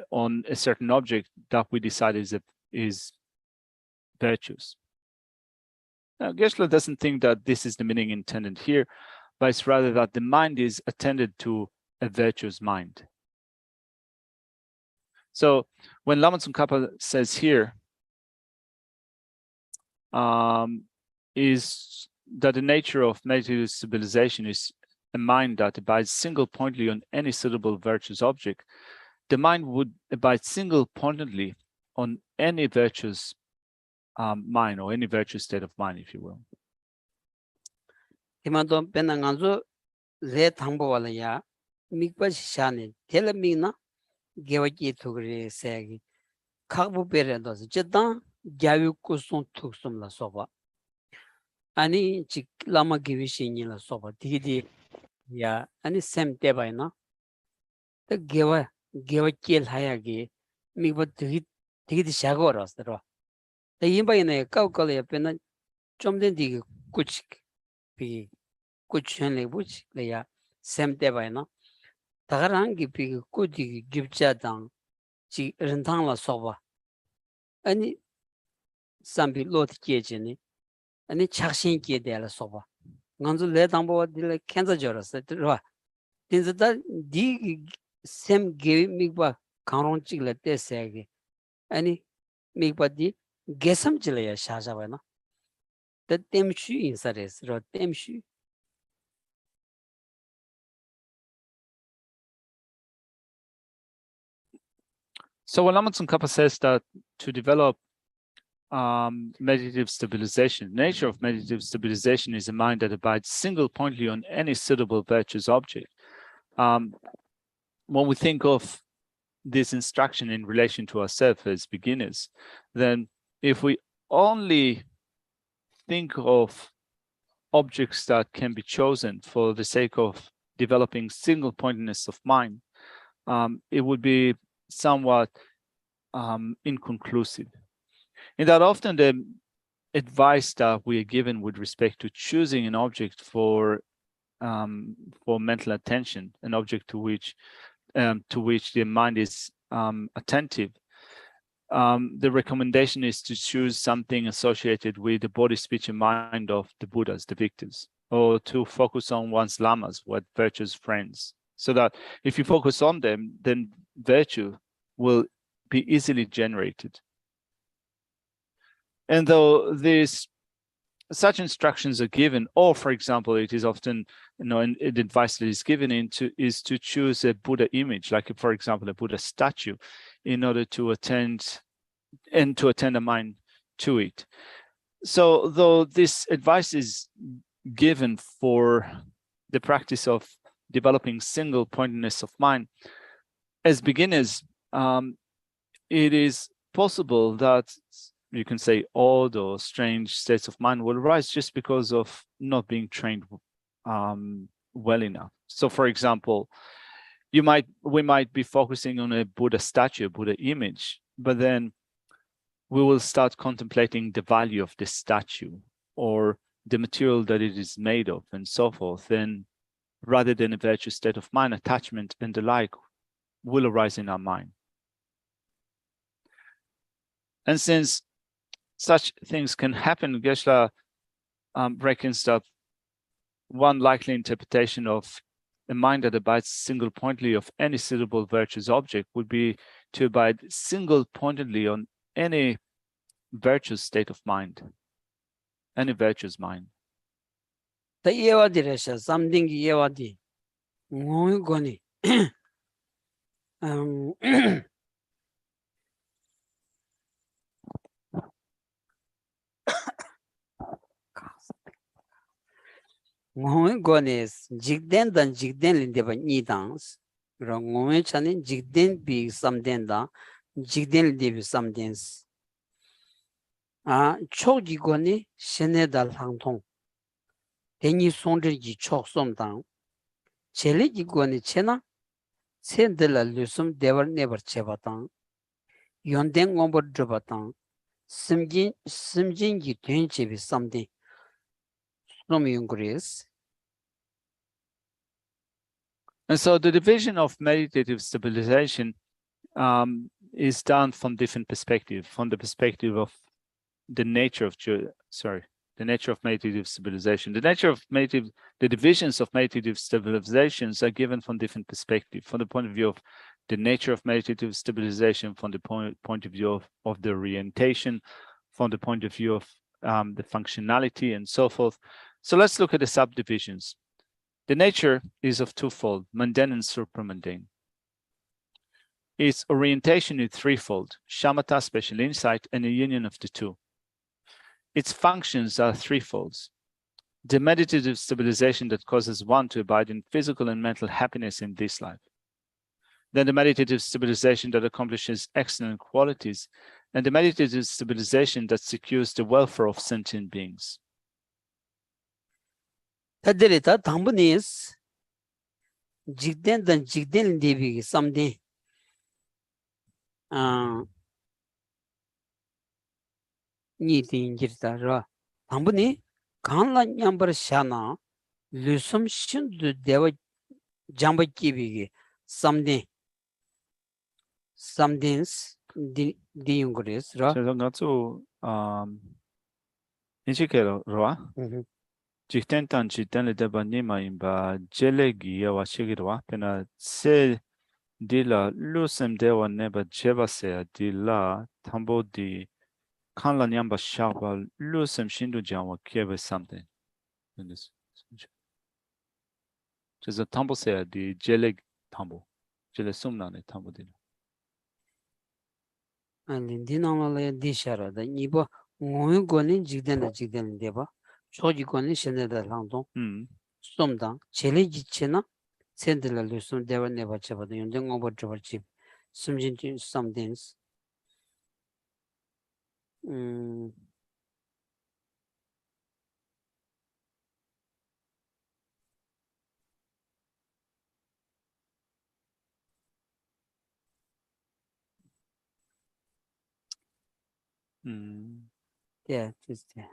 on a certain object that we decide is virtuous. Now, Geshe doesn't think that this is the meaning intended here, but it's rather that the mind is attended to a virtuous mind. So when Lama Tsongkhapa says here, is that the nature of meditative stabilization is a mind that abides single-pointedly on any suitable virtuous object, the mind would abide single-pointedly on any virtuous mind or any virtuous state of mind, if you will. Imado penanganzo le thangbo wala ya mikpa shane tela mina gewa ki thugre segi khagbu pere dos jedan gyawi kusung thuksum la soba ani chik lama gewi shinyi la soba digidi ya ani sem teba ina the gewa kel haya ge mikpa digidi shago ras ro the yimba ina kaw kala ya pena chomden digi kuch pi kuchen le buch le ya sem teba ina tagarang pi kudi gibcha dang chi rentang la soba ani sambi lot kiejini ani chakshin kie de la soba nganzu le dangbo de kenza joras ro tinza da di sem ge mikba kanron chi le te sege ani mikba di gesam chile ya shaja ba na the temshu insares ro temshu. So when Lama Tsongkhapa says that to develop meditative stabilization, the nature of meditative stabilization is a mind that abides single-pointedly on any suitable virtuous object. When we think of this instruction in relation to ourselves as beginners, then if we only think of objects that can be chosen for the sake of developing single-pointedness of mind, it would be somewhat inconclusive. In that often the advice that we are given with respect to choosing an object for for mental attention, an object to which the mind is attentive, the recommendation is to choose something associated with the body, speech, and mind of the Buddhas, the victors, or to focus on one's lamas, what virtuous friends, so that if you focus on them, then virtue will be easily generated. And though such instructions are given, or for example, it is often, an advice that is given is to choose a Buddha image, like for example, a Buddha statue, in order to attend a mind to it. So though this advice is given for the practice of developing single pointedness of mind, as beginners, it is possible that you can say odd or strange states of mind will arise just because of not being trained well enough. So for example, we might be focusing on a Buddha statue, a Buddha image, but then we will start contemplating the value of this statue or the material that it is made of and so forth. Then rather than a virtuous state of mind, attachment and the like will arise in our mind. And since such things can happen, Geshe reckons that one likely interpretation of a mind that abides single-pointedly of any suitable virtuous object would be to abide single-pointedly on any virtuous state of mind, any virtuous mind. The yewadirasha, something yewadi. Ngoni. Ngoni gones, jigden dan jigden lindeba nidans. Ngoni chanin jigden bi something da, jigden lindebi something. Chogi goni shene dal hangtong. Teni sondri ji chok somdang. Chele ji goni chena, sendela lusum devar never chebatang. Yonden ngombo drobatang. Simjin ji tuen chebi something. And so the division of meditative stabilization is done from different perspectives, from the perspective of the nature of meditative stabilization. The divisions of meditative stabilizations are given from different perspectives, from the point of view of the nature of meditative stabilization, from the point of view of the orientation, from the point of view of the functionality and so forth. So let's look at the subdivisions. The nature is of twofold, mundane and supramundane. Its orientation is threefold, shamatha, special insight, and a union of the two. Its functions are threefold. The meditative stabilization that causes one to abide in physical and mental happiness in this life. Then the meditative stabilization that accomplishes excellent qualities, and the meditative stabilization that secures the welfare of sentient beings. Tadirita tambunis jigden dan jigden devi something. Ni tingirta ra. Tambuni kanla nyambar shana lusum shindu deva jamba kibi something. Something's di yunguris ra. So ngatsu inchikero roa. Jikten tan jiten le deba nima imba jelegi yawa shigirwa pena se dila lusem dewa neba jeba se dila tambo di kanla nyamba shaba lusem shindu jawa kiebe something in this. Just a tambo se di jeleg tambo jele sumnane tambo dila. And dinamala dishara da nibo ngoy goni jigden deba choji goni shene da langdong somdang chele jichena sendela lusum deva neba chaba da yonde ngobo choba chip sumjin to some things yeah just yeah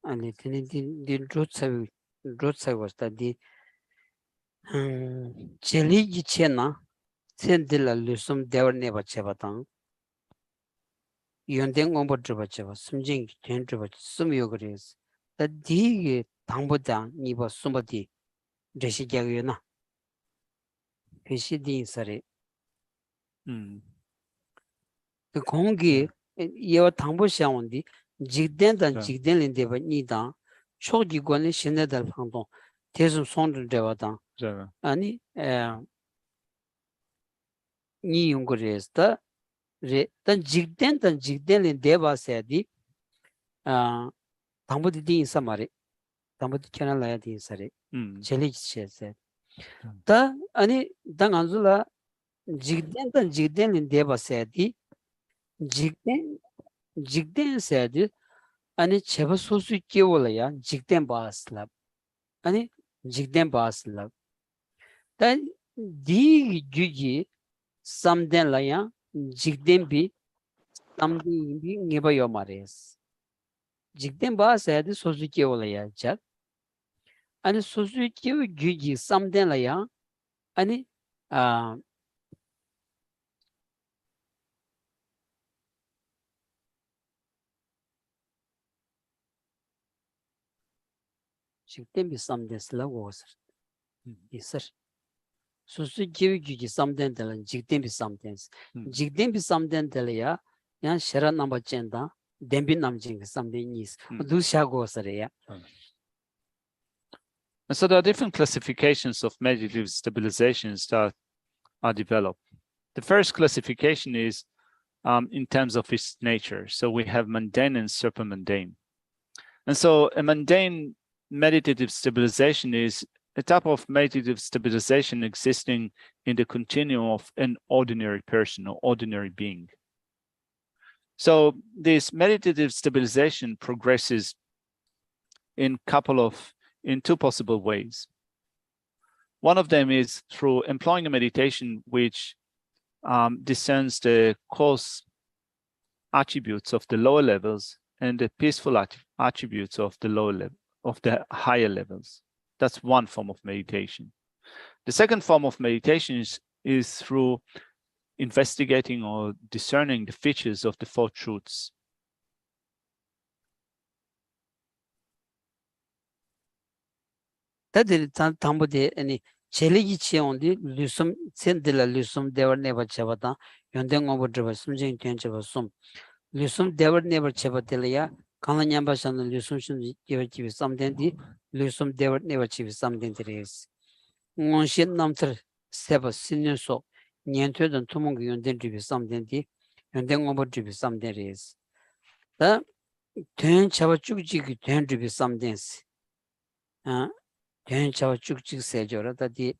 아니 디 롯사 왔다 디 젤리기 체나 센들라 르숨 데버네 바체바당 연된 공부를 바체바 숨진 된줄 바 숨이요 그래서 다 디게 당보다 니버 숨버디 제시자고나 회시디 서리 그 공기 예와 당보시아온디 직된단 직된린데바 니다 초기관의 신내달 방동 대수 손을 대와당 아니 니 용거레스다 레단 직된단 직된린 대바세디 당보디 인사 말이 당보디 캐나라야 인사리 젤리치세 다 아니 당 안줄라 직된단 직된린 대바세디 직된 세디 아니 제바 소수 끼워라야 직된 바슬랍 아니 직된 바슬랍 단 디 주지 삼된라야 직된 비 삼디 비 네바요 마레스 직된 바세디 소수 끼워라야 자 아니 소수 끼워 주지 삼된라야 아니 직된 비 삼된슬라고 왔어 있어 소수 기위주지 삼된들은 직된 비 삼된스 직된 비 삼된들이야 야 셔란 넘버 젠다 덴비 남진 삼된이스 두샤고 왔어야 And so there are different classifications of meditative stabilizations that are developed. The first classification is in terms of its nature. So we have mundane and supermundane. And so a mundane meditative stabilization is a type of meditative stabilization existing in the continuum of an ordinary person or ordinary being. So this meditative stabilization progresses in two possible ways. One of them is through employing a meditation which discerns the coarse attributes of the lower levels and the peaceful attributes of the lower level, of the higher levels. That's one form of meditation. The second form of meditation is through investigating or discerning the features of the four truths. 다들 담보데 아니 젤리기 치온디 류숨 센들라 류숨 데버 네버 쳐바다 연된 공부들 숨진 된저 숨 류숨 데버 네버 쳐바들이야 강한냠바산은 류숨 신 예베치 삼된디 류숨 데버 네버 치 삼된들이스 원신 남들 세버 신년소 년퇴던 투몽 연된 주비 삼된디 연된 공부 주비 삼된리스 된 잡아 쭉지기 된 주비 삼된스 된차와 쭉쭉 세줘라 다디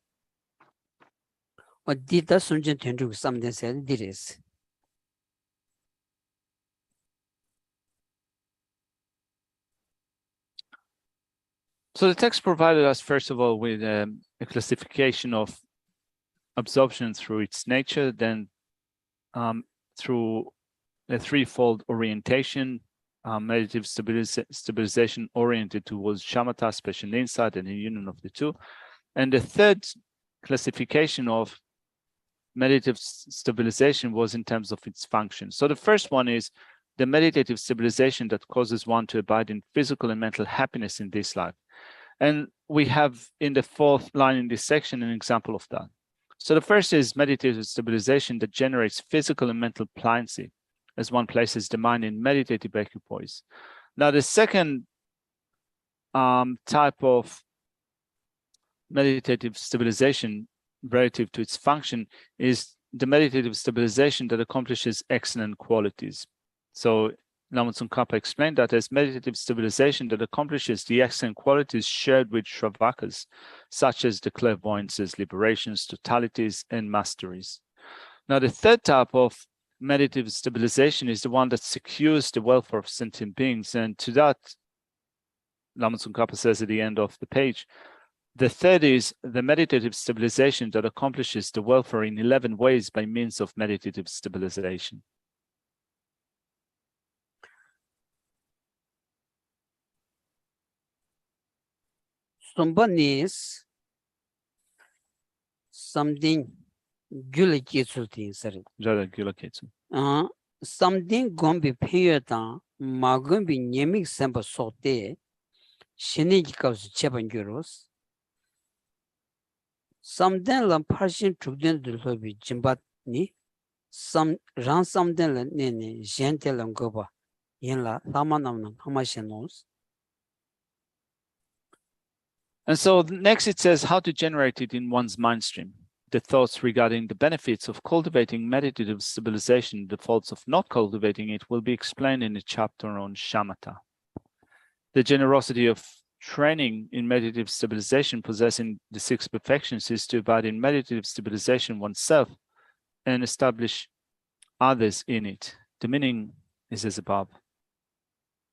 어디다 숨진 된주고 삼된세 디레스 So the text provided us, first of all, with a classification of absorption through its nature, then through a threefold orientation, meditative stabilization oriented towards shamatha, special insight, and the union of the two. And the third classification of meditative stabilization was in terms of its function. So the first one is the meditative stabilization that causes one to abide in physical and mental happiness in this life. And we have in the fourth line in this section an example of that. So the first is meditative stabilization that generates physical and mental pliancy as one places the mind in meditative equipoise. Now, the second type of meditative stabilization relative to its function is the meditative stabilization that accomplishes excellent qualities. So Lama Tsongkhapa explained that as meditative stabilization that accomplishes the excellent qualities shared with Shravakas, such as the clairvoyances, liberations, totalities, and masteries. Now, the third type of meditative stabilization is the one that secures the welfare of sentient beings. And to that, Lama Tsongkhapa says at the end of the page, the third is the meditative stabilization that accomplishes the welfare in 11 ways by means of meditative stabilization. Somebody's something gulaki sulting sir. Jada Gulaketsu. Something gonna be paid down, Magun be Yemik Semper Sote, Shinigos Chepan Euros. Something like Persian Truden to Lobby Jimbatni, some run something like Nene, Gentle and Goba, Yenla, Lamanam, Hamashanos. And so next it says how to generate it in one's mind stream. The thoughts regarding the benefits of cultivating meditative stabilization, the faults of not cultivating it will be explained in a chapter on shamatha. The generosity of training in meditative stabilization, possessing the 6 perfections, is to abide in meditative stabilization oneself and establish others in it. The meaning is as above.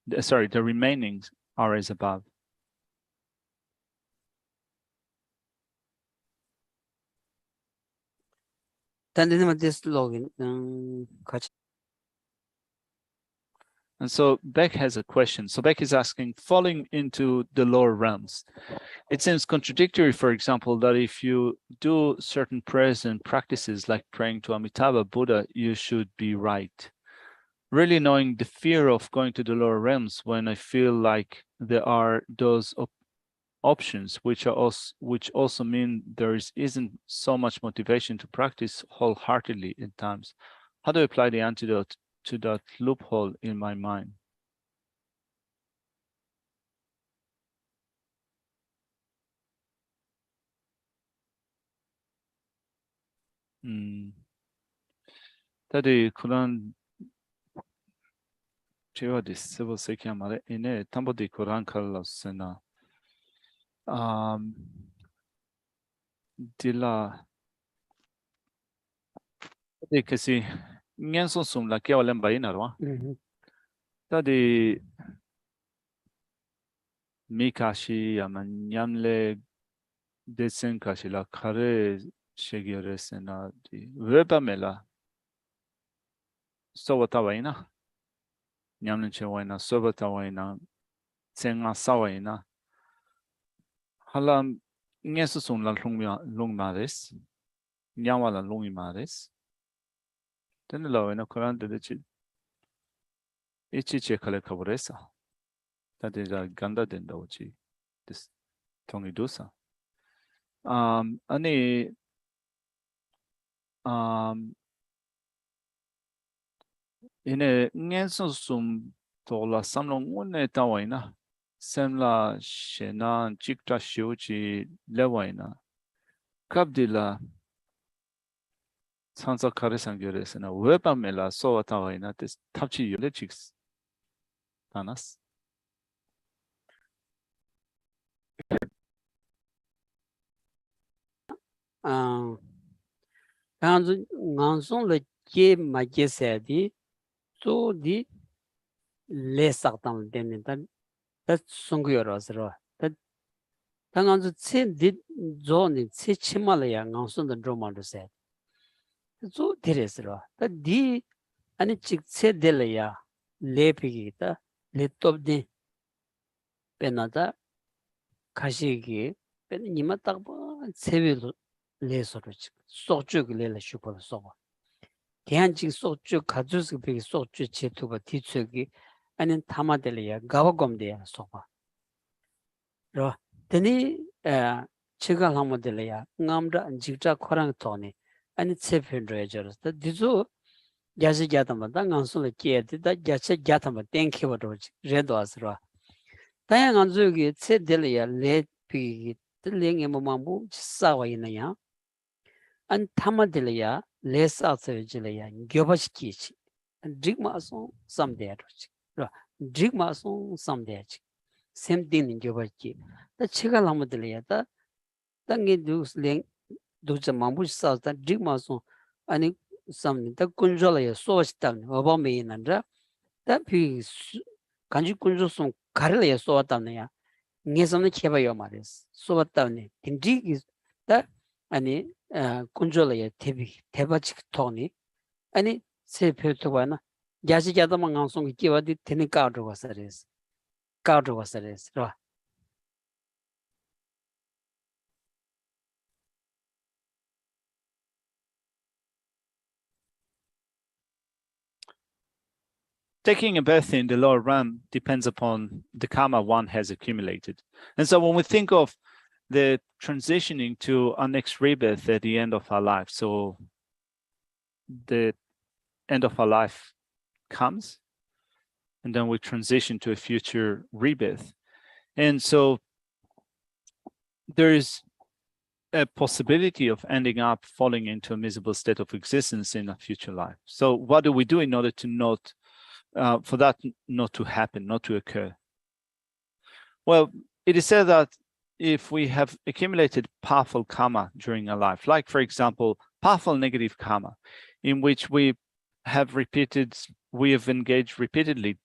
The remaining are as above. This login. And so Beck has a question. So Beck is asking, falling into the lower realms. It seems contradictory, for example, that if you do certain prayers and practices like praying to Amitabha Buddha, you should be right. Really knowing the fear of going to the lower realms when I feel like there are those options, which also mean there isn't so much motivation to practice wholeheartedly at times. How do I apply the antidote to that loophole in my mind? Tadi Quran Cheva di civil sekia mare ine tambo di Quran kala sena. Dila tadi kasi ngenso sum la kia walem bayi narwa. Tadi Mikashi yamanyamle desen kashi la kare shegire sena di weba mela. So watawaina. Nyamlen che waina so watawaina. Tsenga sawaina. Halam ngenso sum la lung mares. Nyawala lungi mares. Tenelo ina Quran de chi ichi che kale kaburesa. Tadi da ganda denda uchi. This tongi dusa. Ani ine ngenso sum tola samlong une tawaina. Semla shena chikta shiuchi lewaina. Kabdila sansa karesangyoresena weba mela sowa tawaina tes tapchi yole chiks tanas. Nganson le ke ma ke se di so di le saktan den ta sungyo ro sro ta nganso che di zo ni che chimala ya nganson de droma do se zo dire sro ta di ani chik che de le ya le pigi ta le top de penata kashi gi pen nima tak ba sebi le sro chik sochu le le shupo so 대한직 소주 가주스 비기 소주 제투바 뒤쪽이 아니 타마델이야 가와검데야 소바 로 드니 치가 하모델이야 남다 직자 코랑 토니 아니 체펜드에 저스다 디조 야지 갸담다 간솔 깨데다 야체 갸담 땡키버도 레도아스로 다양한 저기 체델이야 레피 들링에 뭐마무 싸와이나야 안 타마델이야 less outside Jilaya, Gobashkichi, and Drigmason someday. Drigmason someday. Same thing in Gobaki. The Chigalamadalia, Tangi Dukes Link, Dukes Mamush South, that Drigmason, and something, the Kunjola, so stung, about me in Andra, that piece Kanji Kunjosum, Karela, so Atania, Nesam the Kebayomaris, so Atani. Indeed is that. 아니 군졸에 대바치 토니 아니 세페토바나 야시자다만 강송 기와디 테니 까르고 와서레스 로 taking a birth in the lower realm depends upon the karma one has accumulated. And so when we think of the transitioning to our next rebirth at the end of our life, so the end of our life comes, and then we transition to a future rebirth. And so there is a possibility of ending up falling into a miserable state of existence in a future life. So what do we do in order to not, for that not to happen, not to occur? Well, it is said that if we have accumulated powerful karma during our life, like for example, powerful negative karma, in which we have engaged repeatedly,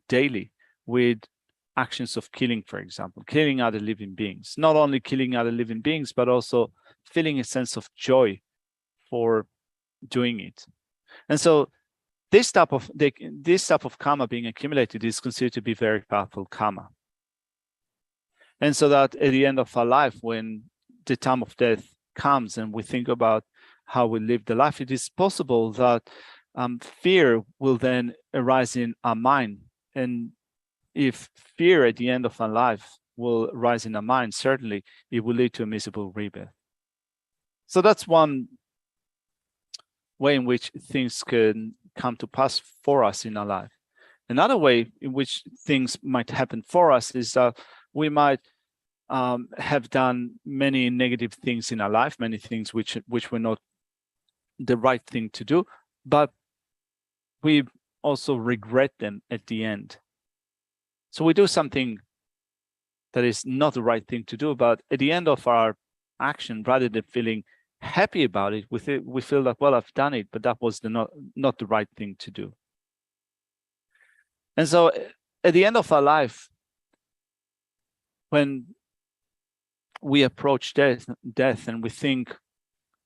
daily with actions of killing, for example, killing other living beings, not only killing other living beings, but also feeling a sense of joy for doing it. And so this type of karma being accumulated is considered to be very powerful karma. And so that at the end of our life, when the time of death comes and we think about how we live the life, it is possible that fear will then arise in our mind. And if fear at the end of our life will rise in our mind, certainly it will lead to a miserable rebirth. So that's one way in which things can come to pass for us in our life. Another way in which things might happen for us is that we might have done many negative things in our life, many things which were not the right thing to do, but we also regret them at the end. So we do something that is not the right thing to do, but at the end of our action, rather than feeling happy about it, we feel that, well, I've done it, but that was not the right thing to do. And so at the end of our life, when we approach death and we think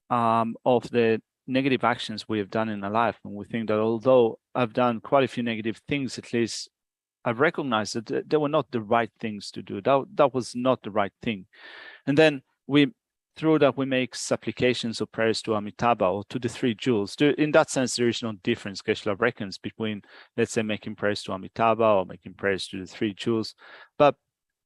of the negative actions we have done in our life, and we think that although I've done quite a few negative things, at least I've recognized that they were not the right things to do. That was not the right thing. And then through that, we make supplications or prayers to Amitabha or to the three jewels. In that sense, there is no difference, Geshe reckons, between, let's say, making prayers to Amitabha or making prayers to the three jewels. But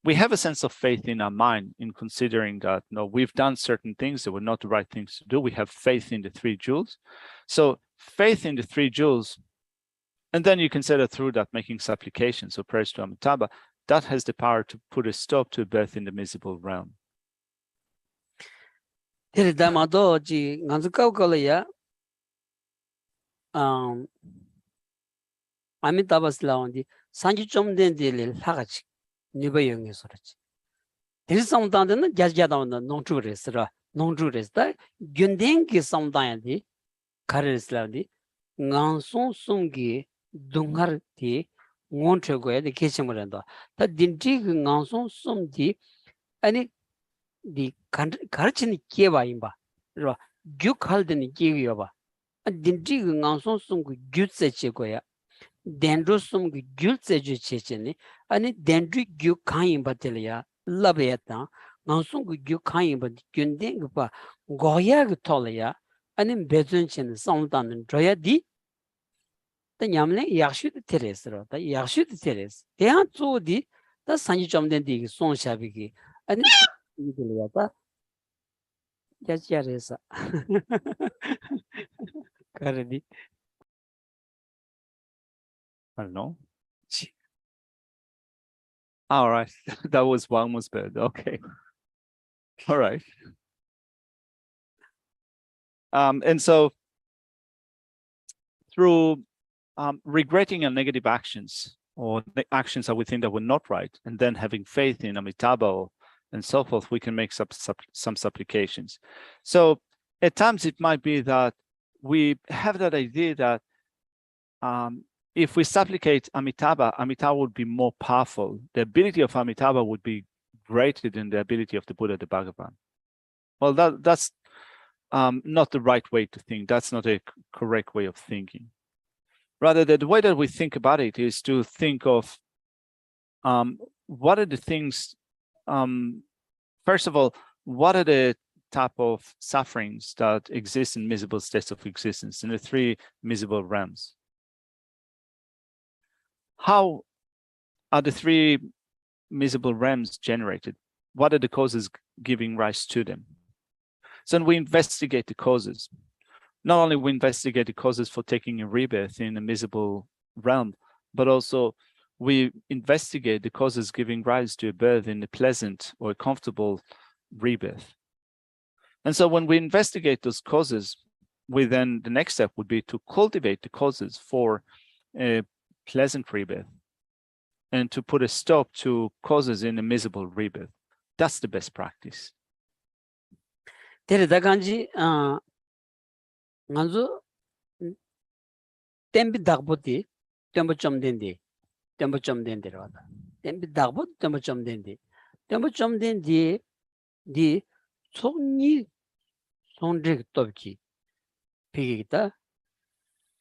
we have a sense of faith in our mind in considering that, no, we've done certain things that were not the right things to do. We have faith in the three jewels. So faith in the three jewels, and then you consider through that making supplications or prayers to Amitabha, that has the power to put a stop to birth in the miserable realm. Amitabha's laondi sanji chomden de lagachi nibayong sorach. There is some down the jazjada non true restra, non true resta, Gyundeng ki some di Karis ladi, Ganson sungi dungar di Montrego, the Kishamuranda. That dintig Ganson sum di any the Karchin Kieva imba, Juk Halden Kiva, a dintig Ganson sung Jutse Chegoya. Dendrosum Gulse Checheni, and it dendric gu kain batelia, Labeata, Nansung gu kain but Gundengpa, Goyag Tolia, and in Bezunchin, Soundan and Droya di. The Yamle Yashut Teresra, the Yashut Teres. They are two di, the Sanjum Dendi, Son Shabiki, and Nicolata Yacharesa. Currently. I don't know. All right, that was one was bad. Okay. All right. And so through regretting our negative actions or actions that we think that were not right, and then having faith in Amitabha and so forth, we can make some supplications. So at times it might be that we have that idea that if we supplicate Amitabha, Amitabha would be more powerful. The ability of Amitabha would be greater than the ability of the Buddha, the Bhagavan. Well, that's not the right way to think. That's not a correct way of thinking. Rather, the way that we think about it is to think of what are the things, first of all, what are the type of sufferings that exist in miserable states of existence, in the three miserable realms? how are the three miserable realms generated? What are the causes giving rise to them? So we investigate the causes. Not only we investigate the causes for taking a rebirth in a miserable realm, but also we investigate the causes giving rise to a birth in a pleasant or a comfortable rebirth. And so when we investigate those causes, the next step would be to cultivate the causes for a pleasant rebirth and to put a stop to causes in a miserable rebirth. That's the best practice. nganzo tembi dagboti tembo chomdendi tembo chomdendi rada tembi dagbot tembo chomdendi di 총니 손직 dobki pigita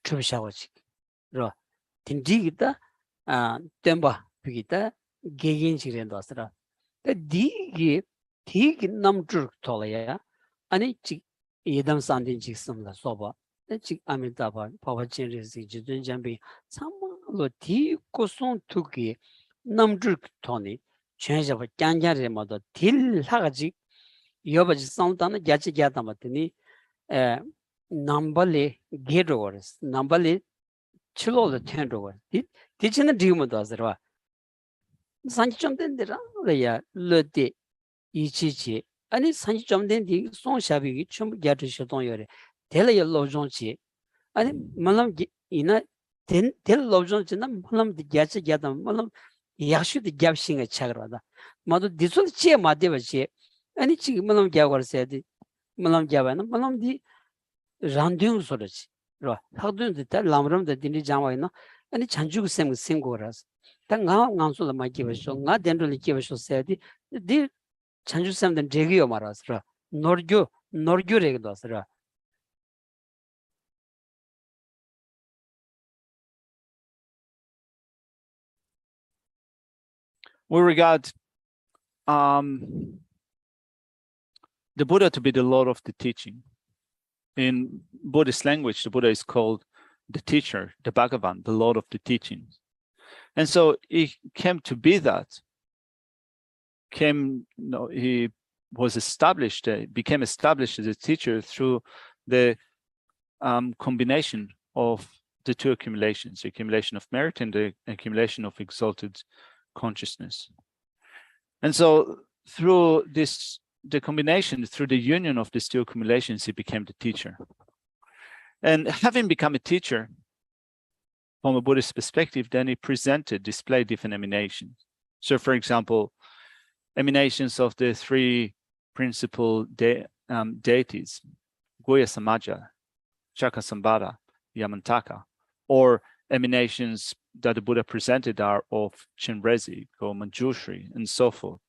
chubshawachi ro tinjigita temba pigita gegin chirendo asra di namtur tolaya ani yedam sandin chiksumla soba chik amitaba papa chenresi jidun jambi samalo di kosong tuki namtur toni chenjaba kyangyare modo til hagaji yobaji samtana gyachi gyata matini nambale gedores nambale chilo the tendor di chena diumodo asra sanji chomdendera ya lode ichichi 아니 산지 좀 된디 송샤비 좀 야트 쇼동요레 델레 로종치 아니 말람 이나 델 로종치나 말람 야치 야다 말람 야슈디 갸브싱에 차그라다 마도 디솔 치 마데바치 아니 치 말람 갸거세디 말람 갸바나 말람 디 란딩 소르치 로 하드인데 달 람람데 디니 자마이나 아니 잔주고 셈 생고라스 당가 간솔 마기버쇼 가 덴돌리 기버쇼 세디 디 chanju samden degyo marasra norgyo regdo asra We regard the Buddha to be the Lord of the teaching. In Buddhist language, the Buddha is called the teacher, the Bhagavan, the Lord of the teachings. And so he came to be that. He was established, became established as a teacher through the combination of the two accumulations, the accumulation of merit and the accumulation of exalted consciousness. And so through the combination, through the union of these two accumulations, he became the teacher. And having become a teacher, from a Buddhist perspective, then he displayed different emanations. So for example, emanations of the three principal deities, Guhya Samaja, Chakasambhada, Yamantaka, or emanations that the Buddha presented are of Chenrezi, or Manjushri, and so forth.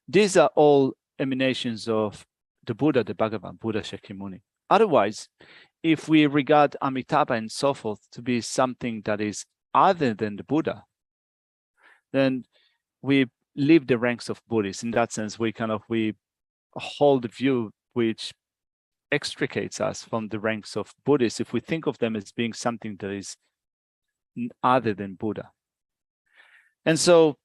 These are all emanations of the Buddha, the Bhagavan, Buddha Shakyamuni. Otherwise, if we regard Amitabha and so forth to be something that is other than the Buddha, then we leave the ranks of Buddhists. In that sense, we hold a view which extricates us from the ranks of Buddhists if we think of them as being something that is other than Buddha. And so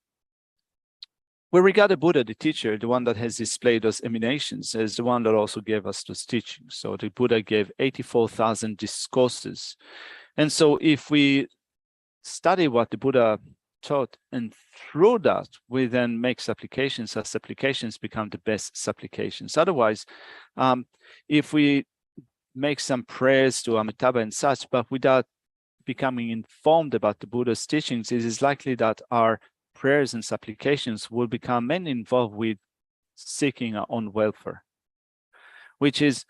we regard the Buddha, the teacher, the one that has displayed those emanations, as the one that also gave us those teachings. So the Buddha gave 84,000 discourses. And so if we study what the Buddha taught, and through that we then make supplications, as supplications become the best supplications. Otherwise, if we make some prayers to Amitabha and such, but without becoming informed about the Buddha's teachings, it is likely that our prayers and supplications will become mainly involved with seeking our own welfare, which is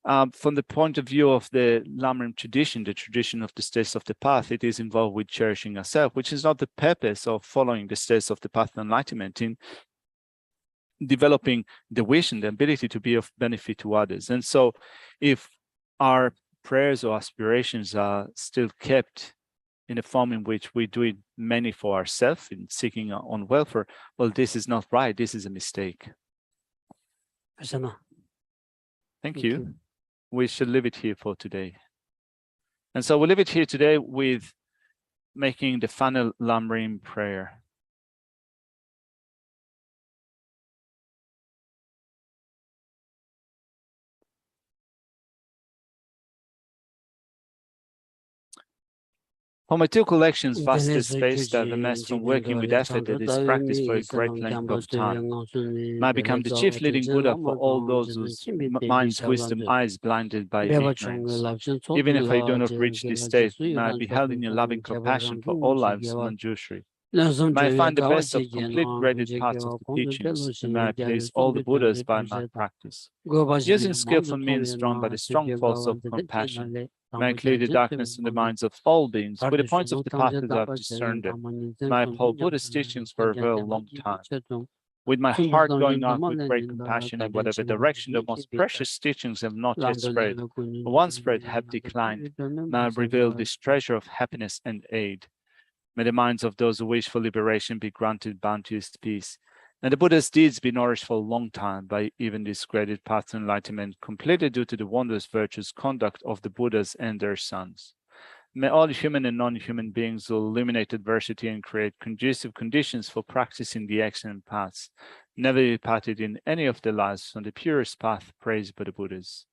from the point of view of the Lamrim tradition, the tradition of the states of the path, it is involved with cherishing ourselves, which is not the purpose of following the states of the path of enlightenment, in developing the wish and the ability to be of benefit to others. And so if our prayers or aspirations are still kept in a form in which we do it mainly for ourselves, in seeking our own welfare, well, this is not right. This is a mistake. Thank you. We should leave it here for today. And so we'll leave it here today with making the final Lamrim prayer. For my two collections, vast space that have amassed from working with effort that is practiced for a great length of time, might become the chief leading Buddha for all those whose mind's wisdom eyes blinded by ignorance. Even if I do not reach this state, may I be held in your loving compassion for all lives, Manjushri. May I find the best of complete graded parts of the teachings, and may I please all the Buddhas by my practice. Using skillful means drawn by the strong force of compassion, may I clear the darkness in the minds of all beings with the points of the path as I've discerned them. May I uphold Buddha's teachings for a very long time. With my heart going out with great compassion in whatever direction the most precious teachings have not yet spread, or once spread have declined, may I reveal this treasure of happiness and aid. May the minds of those who wish for liberation be granted bounteous peace, and the Buddha's deeds be nourished for a long time by even this graded path to enlightenment, completely due to the wondrous virtuous conduct of the Buddhas and their sons. May all human and non-human beings who eliminate adversity and create conducive conditions for practicing the excellent paths never be parted in any of their lives on the purest path praised by the Buddhas.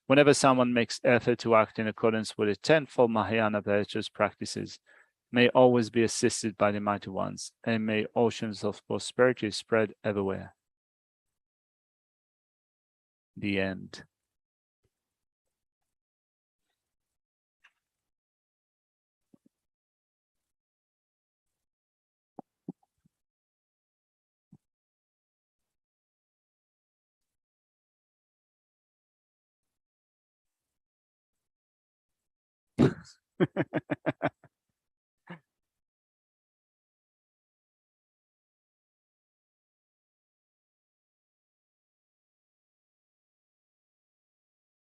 Whenever someone makes effort to act in accordance with the tenfold Mahayana virtuous practices, may always be assisted by the mighty ones, and may oceans of prosperity spread everywhere. The end.